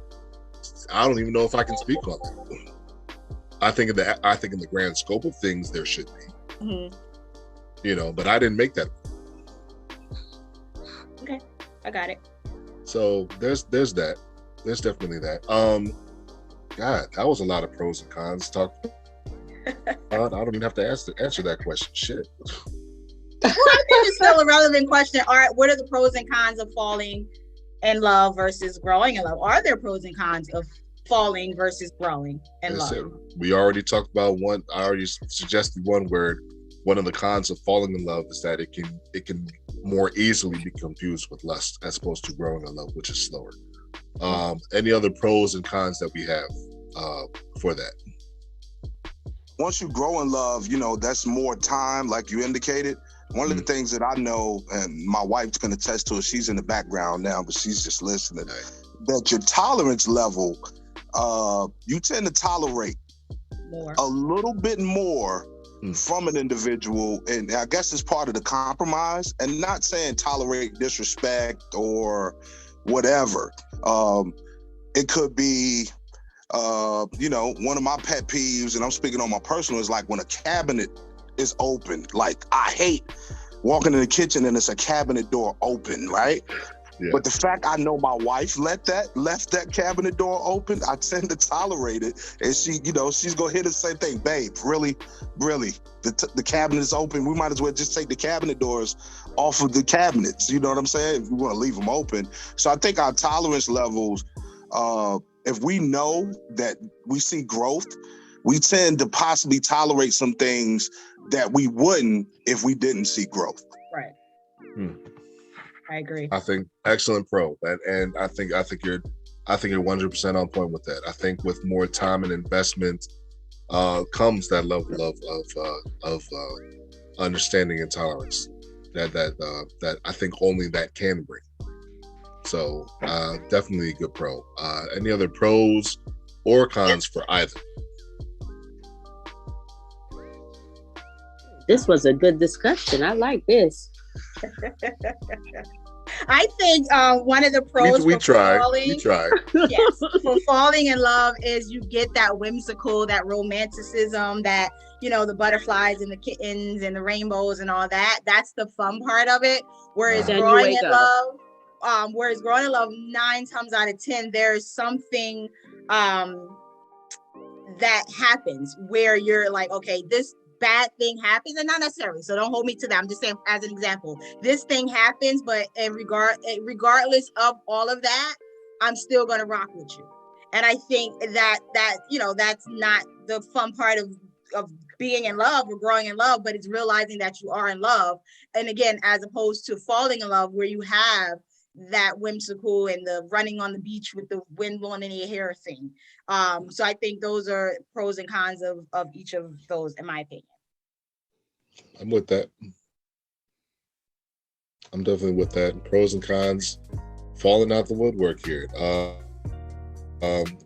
B: I don't even know if I can speak on that. I think in the grand scope of things, there should be. Mm-hmm. But I didn't make that.
C: Okay, I got it.
B: So there's that. There's definitely that. God, that was a lot of pros and cons talk. I don't even have to answer that question. Shit.
C: Well, I think it's still a relevant question. All right, what are the pros and cons of falling in love versus growing in love? Are there pros and cons of falling versus growing in love?
B: We already talked about one. I already suggested one word. One of the cons of falling in love is that it can more easily be confused with lust as opposed to growing in love, which is slower. Any other pros and cons that we have for that?
E: Once you grow in love, that's more time, like you indicated. One of the things that I know, and my wife's going to attest to it, she's in the background now, but she's just listening, that your tolerance level, you tend to tolerate a little bit more from an individual. And I guess it's part of the compromise, and not saying tolerate disrespect or whatever. It could be, one of my pet peeves, and I'm speaking on my personal, is like when a cabinet is open. Like, I hate walking in the kitchen and it's a cabinet door open, right? Yeah. But the fact I know my wife left that cabinet door open, I tend to tolerate it. And she, she's gonna hit the same thing. Babe, really, the cabinet is open. We might as well just take the cabinet doors off of the cabinets. You know what I'm saying? If we want to leave them open. So I think our tolerance levels, if we know that we see growth, we tend to possibly tolerate some things that we wouldn't if we didn't see growth.
C: Right. I agree.
B: I think excellent pro, and I think you're 100% on point with that. I think with more time and investment comes that level of understanding and tolerance that I think only that can bring. So definitely a good pro. Any other pros or cons for either?
D: This was a good discussion. I like this.
C: I think one of the pros
B: we tried.
C: Yes, for falling in love is you get that whimsical, that romanticism, that the butterflies and the kittens and the rainbows and all that. That's the fun part of it. Whereas growing in love, 9 times out of 10, there's something that happens where you're like, okay, this bad thing happens, and not necessarily, so don't hold me to that. I'm just saying as an example, this thing happens, but regardless of all of that, I'm still going to rock with you. And I think that that's not the fun part of being in love or growing in love, but it's realizing that you are in love. And again, as opposed to falling in love, where you have that whimsical and the running on the beach with the wind blowing in your hair thing. So I think those are pros and cons of each of those, in my opinion.
B: I'm with that. I'm definitely with that. Pros and cons falling out the woodwork here.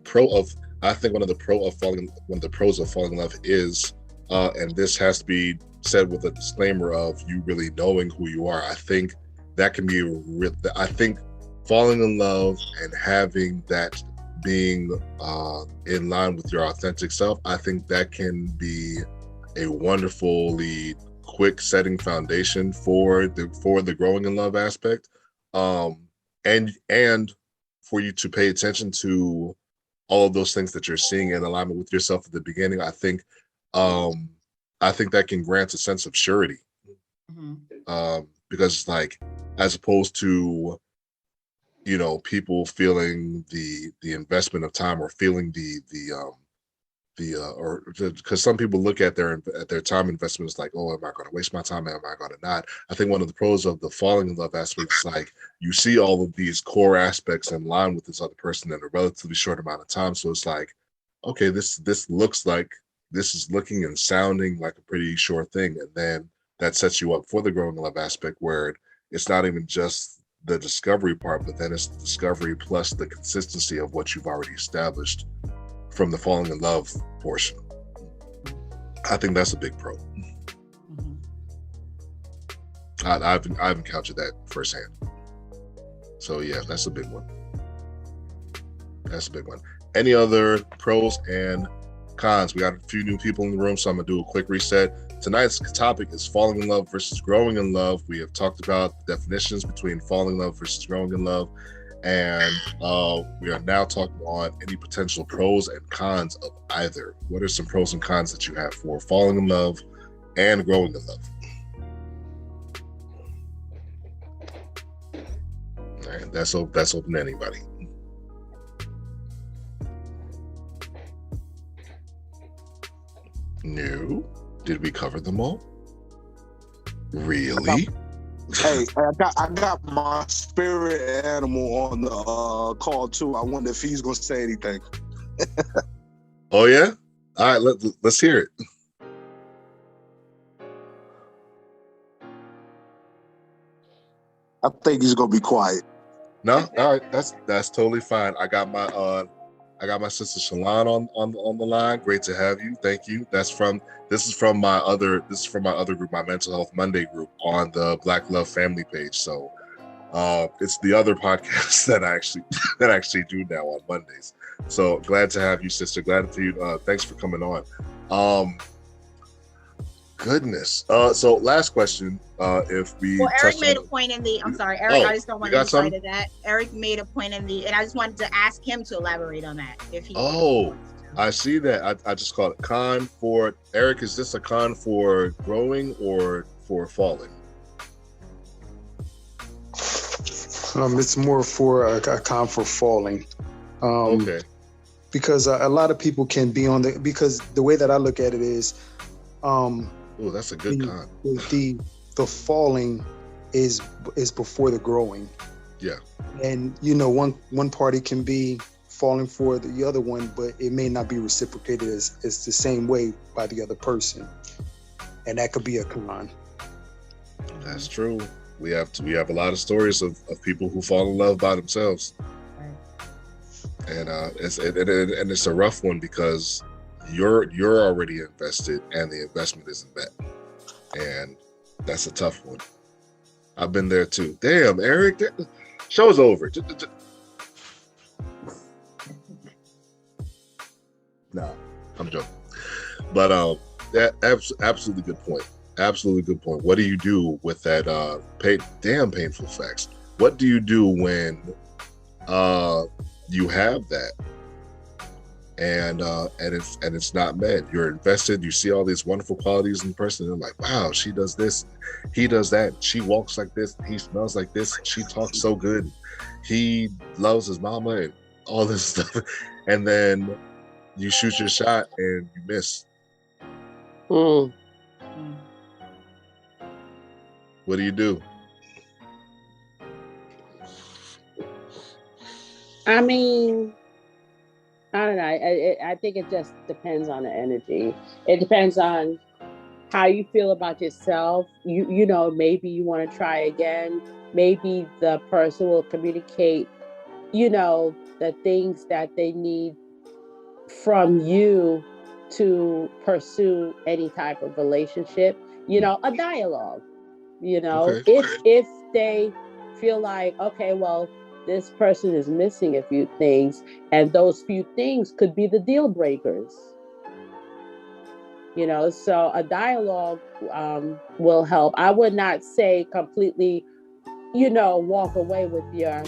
B: pro of I think one of the pros of falling in love is, and this has to be said with a disclaimer of you really knowing who you are. I think that can be I think falling in love and having that being in line with your authentic self, I think that can be a wonderfully quick setting foundation for the growing in love aspect, and for you to pay attention to all of those things that you're seeing in alignment with yourself at the beginning. I think that can grant a sense of surety, because like, as opposed to, you know, people feeling the investment of time, or feeling or because some people look at their time investment as like, oh, am I going to waste my time? Am I going to not? I think one of the pros of the falling in love aspect is like, you see all of these core aspects in line with this other person in a relatively short amount of time. So it's like, okay, this looks like, this is looking and sounding like a pretty sure thing, and then that sets you up for the growing in love aspect, where it's not even just the discovery part, but then it's the discovery plus the consistency of what you've already established from the falling in love portion. I think that's a big pro. I've encountered that firsthand. So yeah, that's a big one. That's a big one. Any other pros and cons? We got a few new people in the room, so I'm gonna do a quick reset. Tonight's topic is falling in love versus growing in love. We have talked about the definitions between falling in love versus growing in love, and we are now talking on any potential pros and cons of either. What are some pros and cons that you have for falling in love and growing in love? All right, that's open to anybody. No. Did we cover them all? Really?
E: Hey, I got my spirit animal on the call too. I wonder if he's gonna say anything.
B: Oh yeah? All right, let's hear it.
E: I think he's gonna be quiet.
B: No, all right, that's totally fine. I got my sister Shalon on the line. Great to have you. Thank you. This is from my other group, my Mental Health Monday group on the Black Love Family page. So it's the other podcast that I actually do now on Mondays. So glad to have you, sister. Glad for you. Thanks for coming on. Goodness. So last question. If we
C: Eric made a point in the. I'm sorry, Eric. I just don't want to lose sight of that. Eric made a point in the, and I just wanted to ask him to elaborate on that. If he.
B: Oh, I see that. I just called it con for Eric. Is this a con for growing or for falling?
H: It's more for a con for falling.
B: Okay.
H: Because a lot of people can be on because the way that I look at it is.
B: Oh, that's a good con.
H: The falling is before the growing.
B: Yeah.
H: And you know, one party can be falling for the other one, but it may not be reciprocated as the same way by the other person, and that could be a con.
B: That's true. We have a lot of stories of people who fall in love by themselves, and it's a rough one because you're already invested and the investment isn't met, and that's a tough one. I've been there too. Damn, Eric, show's over. Nah, I'm joking. But that absolutely good point. Absolutely good point. What do you do with that painful facts? What do you do when you have that and it's not met? You're invested, you see all these wonderful qualities in the person, and you're like, wow, she does this, he does that, she walks like this, he smells like this, she talks so good, he loves his mama, and all this stuff, and then you shoot your shot and you miss. What do you do?
D: I mean, I don't know. I think it just depends on the energy. It depends on how you feel about yourself. You know, maybe you want to try again. Maybe the person will communicate the things that they need from you to pursue any type of relationship, a dialogue,
B: Okay.
D: if they feel like, okay, well, this person is missing a few things, and those few things could be the deal breakers. So a dialogue will help. I would not say completely, walk away with your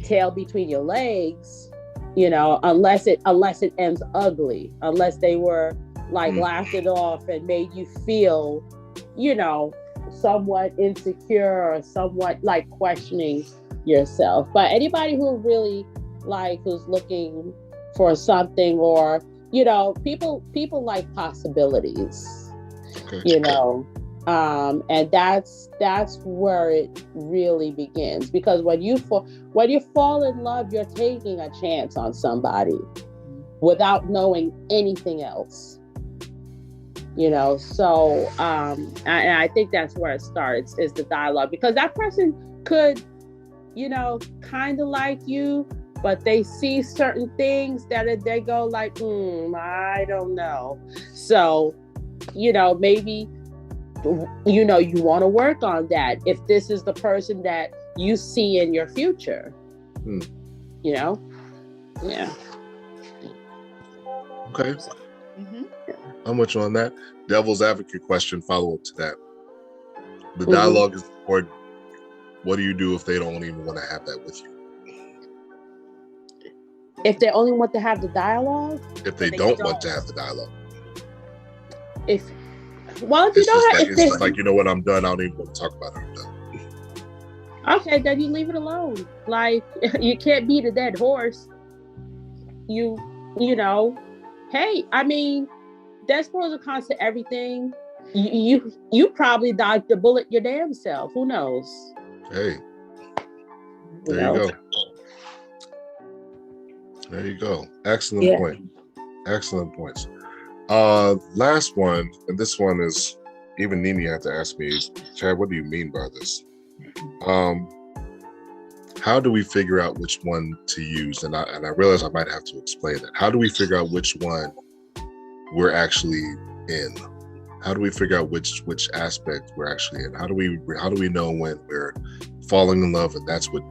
D: tail between your legs, unless it ends ugly, unless they were like laughed it off and made you feel, somewhat insecure or somewhat like questioning yourself. But anybody who really who's looking for something, or people like possibilities,
B: Okay.
D: and that's where it really begins, because when you fall in love, you're taking a chance on somebody without knowing anything else. So and I think that's where it starts, is the dialogue, because that person could kind of like you, but they see certain things that they go like, I don't know. So maybe you want to work on that if this is the person that you see in your future. Yeah.
B: Okay. I'm with you on that. Devil's advocate question, follow up to that. The dialogue is important. What do you do if they don't even want to have that with you?
D: If they only want to have the dialogue?
B: If they don't want to have the dialogue.
D: If you
B: don't have... It's just like, you know what, I'm done. I don't even want to talk about it. I'm done.
D: Okay, then you leave it alone. Like, you can't beat a dead horse. Hey, I mean, there's pros and cons to everything. You probably dodged the bullet your damn self. Who knows?
B: Hey, there you go. There you go. Excellent point. Excellent points. Last one, and this one is, even Nini had to ask me, Chad, what do you mean by this? How do we figure out which one to use? And I realize I might have to explain that. How do we figure out which one we're actually in? How do we figure out which aspect we're actually in? How do we know when we're falling in love and that's what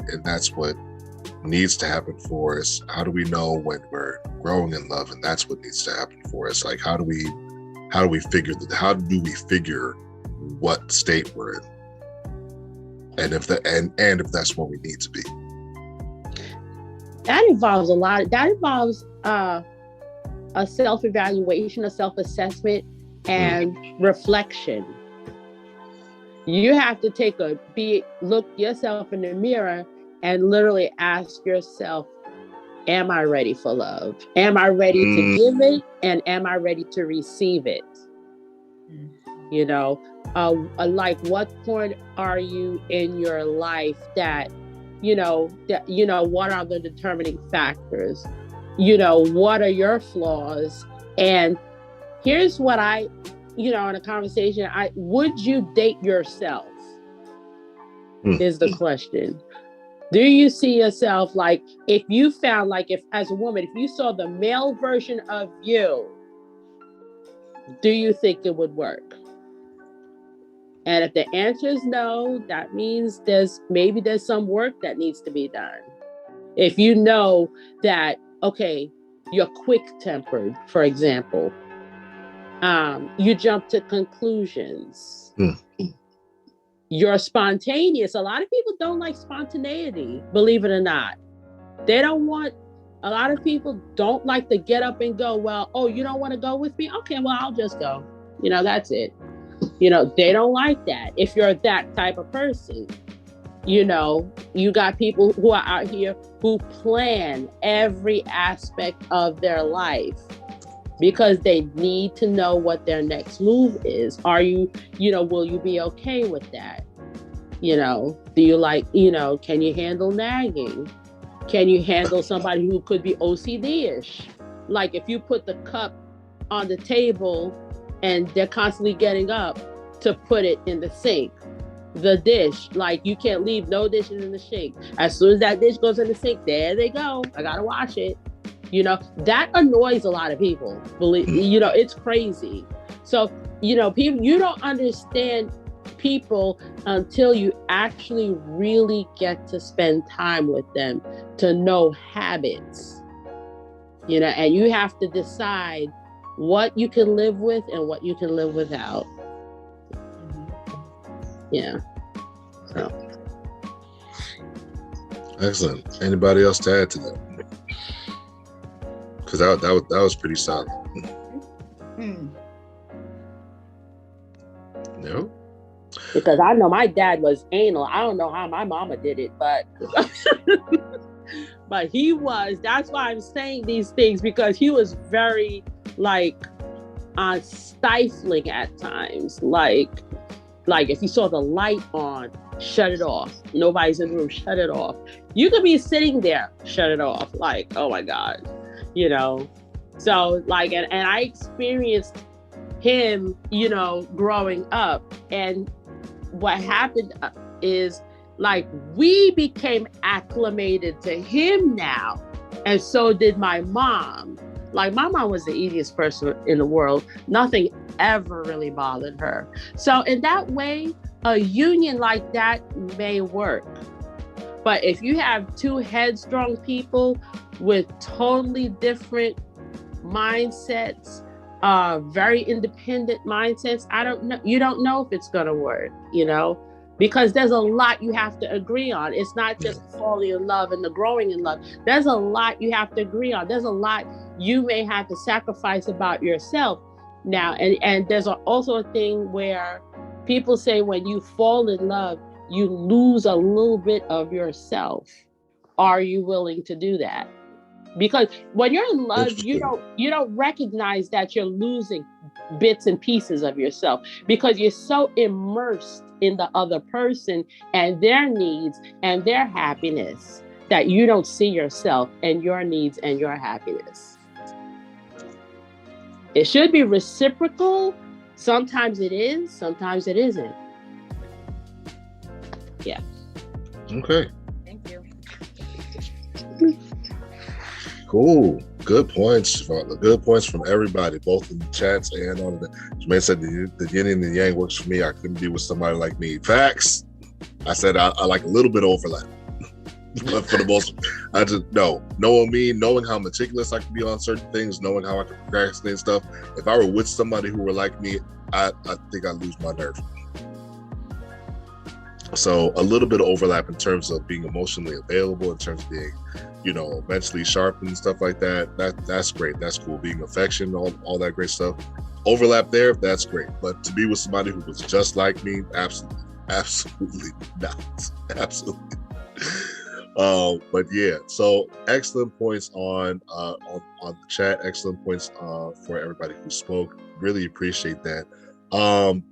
B: needs to happen for us? How do we know when we're growing in love and that's what needs to happen for us? Like, how do we figure what state we're in? And if that's what we need to be.
D: That involves a lot. That involves a self-evaluation, a self-assessment, and reflection. You have to look yourself in the mirror and literally ask yourself, am I ready for love? Am I ready to give it? And am I ready to receive it? Like, what point are you in your life that what are the determining factors? What are your flaws? And here's what in a conversation, would you date yourself? Is the question. Do you see yourself, like, if you found, like, if as a woman, if you saw the male version of you, do you think it would work? And if the answer is no, that means there's some work that needs to be done. If you know that, okay, you're quick-tempered, for example, you jump to conclusions. You're spontaneous. A lot of people don't like spontaneity, believe it or not. A lot of people don't like to get up and go, well, oh, you don't want to go with me? Okay, well, I'll just go. That's it. They don't like that. If you're that type of person, you got people who are out here who plan every aspect of their life because they need to know what their next move is. Are you, will you be okay with that? Do you like, can you handle nagging? Can you handle somebody who could be OCD-ish? Like, if you put the cup on the table and they're constantly getting up to put it in the sink, the dish. Like, you can't leave no dishes in the sink. As soon as that dish goes in the sink, there they go. I gotta wash it. You know, that annoys a lot of people. Believe, you know, it's crazy. So, you know, people, you don't understand people until you actually really get to spend time with them to know habits. You know, and you have to decide what you can live with and what you can live without. Yeah. So.
B: Excellent. Anybody else to add to that? Because that was pretty solid. No.
D: Because I know my dad was anal. I don't know how my mama did it, but but he was. That's why I'm saying these things, because he was very like stifling at times. Like if you saw the light on, shut it off. Nobody's in the room, shut it off. You could be sitting there, shut it off. Like, oh my God, you know. So like, and I experienced him, you know, growing up, and what happened is like we became acclimated to him now, and so did my mom. Like, my mom was the easiest person in the world. Nothing ever really bothered her. So in that way, a union like that may work. But if you have two headstrong people with totally different mindsets, very independent mindsets, I don't know. You don't know if it's gonna work, you know, because there's a lot you have to agree on. It's not just falling in love and the growing in love. There's a lot you have to agree on. There's a lot you may have to sacrifice about yourself now. And there's also a thing where people say when you fall in love, you lose a little bit of yourself. Are you willing to do that? Because when you're in love, you don't recognize that you're losing bits and pieces of yourself, because you're so immersed in the other person and their needs and their happiness that you don't see yourself and your needs and your happiness. It should be reciprocal. Sometimes it is, sometimes it isn't. Yeah.
B: Okay.
C: Thank you.
B: Cool. Good points. Good points from everybody, both in the chats and on the. Jermaine said the yin and the yang works for me. I couldn't be with somebody like me. Facts. I said I like a little bit of overlap, but for the most, I just knowing me, knowing how meticulous I can be on certain things, knowing how I can procrastinate stuff. If I were with somebody who were like me, I think I'd lose my nerve. So a little bit of overlap in terms of being emotionally available, in terms of being, you know, mentally sharp and stuff like that. That's great. That's cool. Being affectionate, all that great stuff. Overlap there, that's great. But to be with somebody who was just like me, absolutely not. Absolutely. But yeah, so excellent points on the chat. Excellent points for everybody who spoke. Really appreciate that.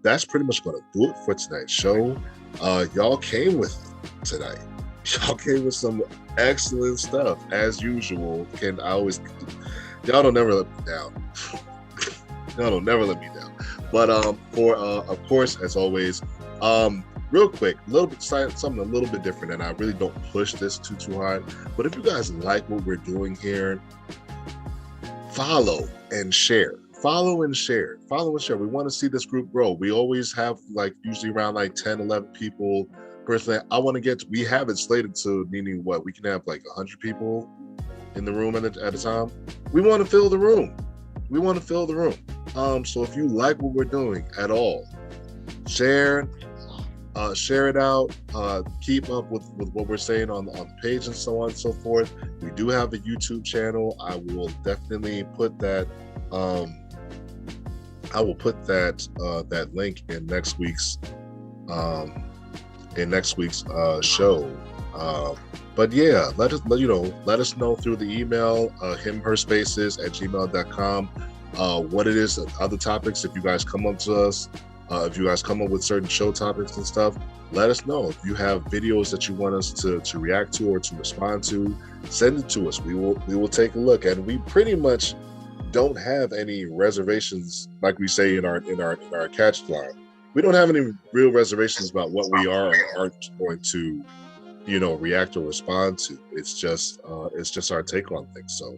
B: That's pretty much gonna do it for tonight's show. Y'all came with it tonight. Y'all came with some excellent stuff as usual. Y'all don't never let me down. Y'all don't never let me down. But of course, as always, real quick, something a little bit different, and I really don't push this too hard. But if you guys like what we're doing here, follow and share. Follow and share. We want to see this group grow. We always have usually around 10, 11 people. Personally, we have it slated to meaning we can have 100 people in the room at a time. We want to fill the room. So if you like what we're doing at all, share it out, keep up with what we're saying on the page and so on and so forth. We do have a YouTube channel. I will definitely put that that link in next week's show. But yeah, let us know through the email himherspaces@gmail.com what it is, other topics. If you guys come up to us, if you guys come up with certain show topics and stuff, let us know. If you have videos that you want us to react to or to respond to, send it to us. We will take a look, and we pretty much don't have any reservations, like we say in our catch line. we don't have any real reservations about what we are or aren't going to, react or respond to. It's just our take on things. So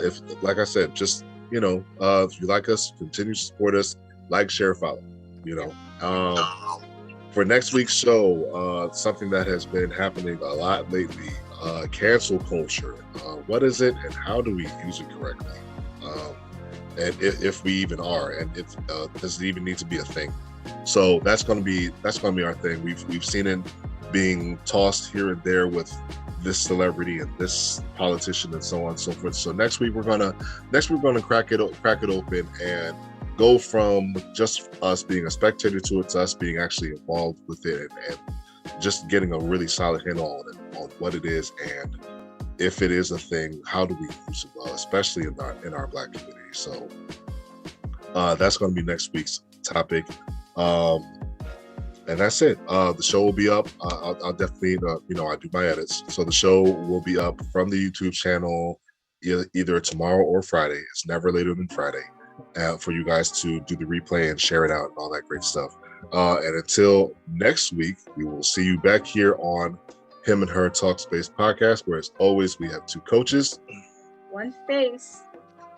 B: if, like I said, just if you like us, continue to support us, like, share, follow. For next week's show, something that has been happening a lot lately, cancel culture. What is it, and how do we use it correctly? And if we even are, and if does it even need to be a thing? So that's gonna be our thing. We've seen it being tossed here and there with this celebrity and this politician and so on and so forth. So next week we're gonna crack it open and go from just us being a spectator to us being actually involved with it, and just getting a really solid handle on what it is, and if it is a thing, how do we use it well, especially in our Black community. So that's going to be next week's topic, and that's it. The show will be up. I'll definitely, I do my edits, so the show will be up from the YouTube channel either tomorrow or Friday. It's never later than Friday, for you guys to do the replay and share it out and all that great stuff. And until next week, we will see you back here on Him and Her Talkspace podcast, where as always we have two coaches,
C: one space,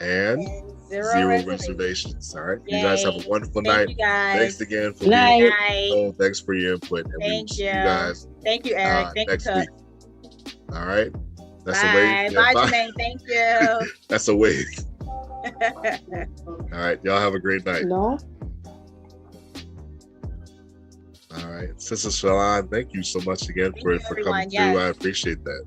B: and zero reservations. All right.
C: Yay.
B: You guys have a wonderful
C: Thank
B: night.
C: you guys.
B: Thanks again for
D: Night.
B: being
C: Night.
B: here. Thanks for your input. And
C: Thank
B: we will
C: you.
B: see you guys
C: Thank you, Eric. Thank
B: next
C: you,
B: week.
C: Cook.
B: All right. That's
C: Bye.
B: a wave.
C: Bye,
B: Bye.
C: Jermaine. Thank you.
B: That's a wave. All right. Y'all have a great night.
D: No.
B: All right. Sister Shalon, thank you so much again
C: Thank
B: for
C: you,
B: coming
C: everyone.
B: through.
C: Yes.
B: I appreciate that.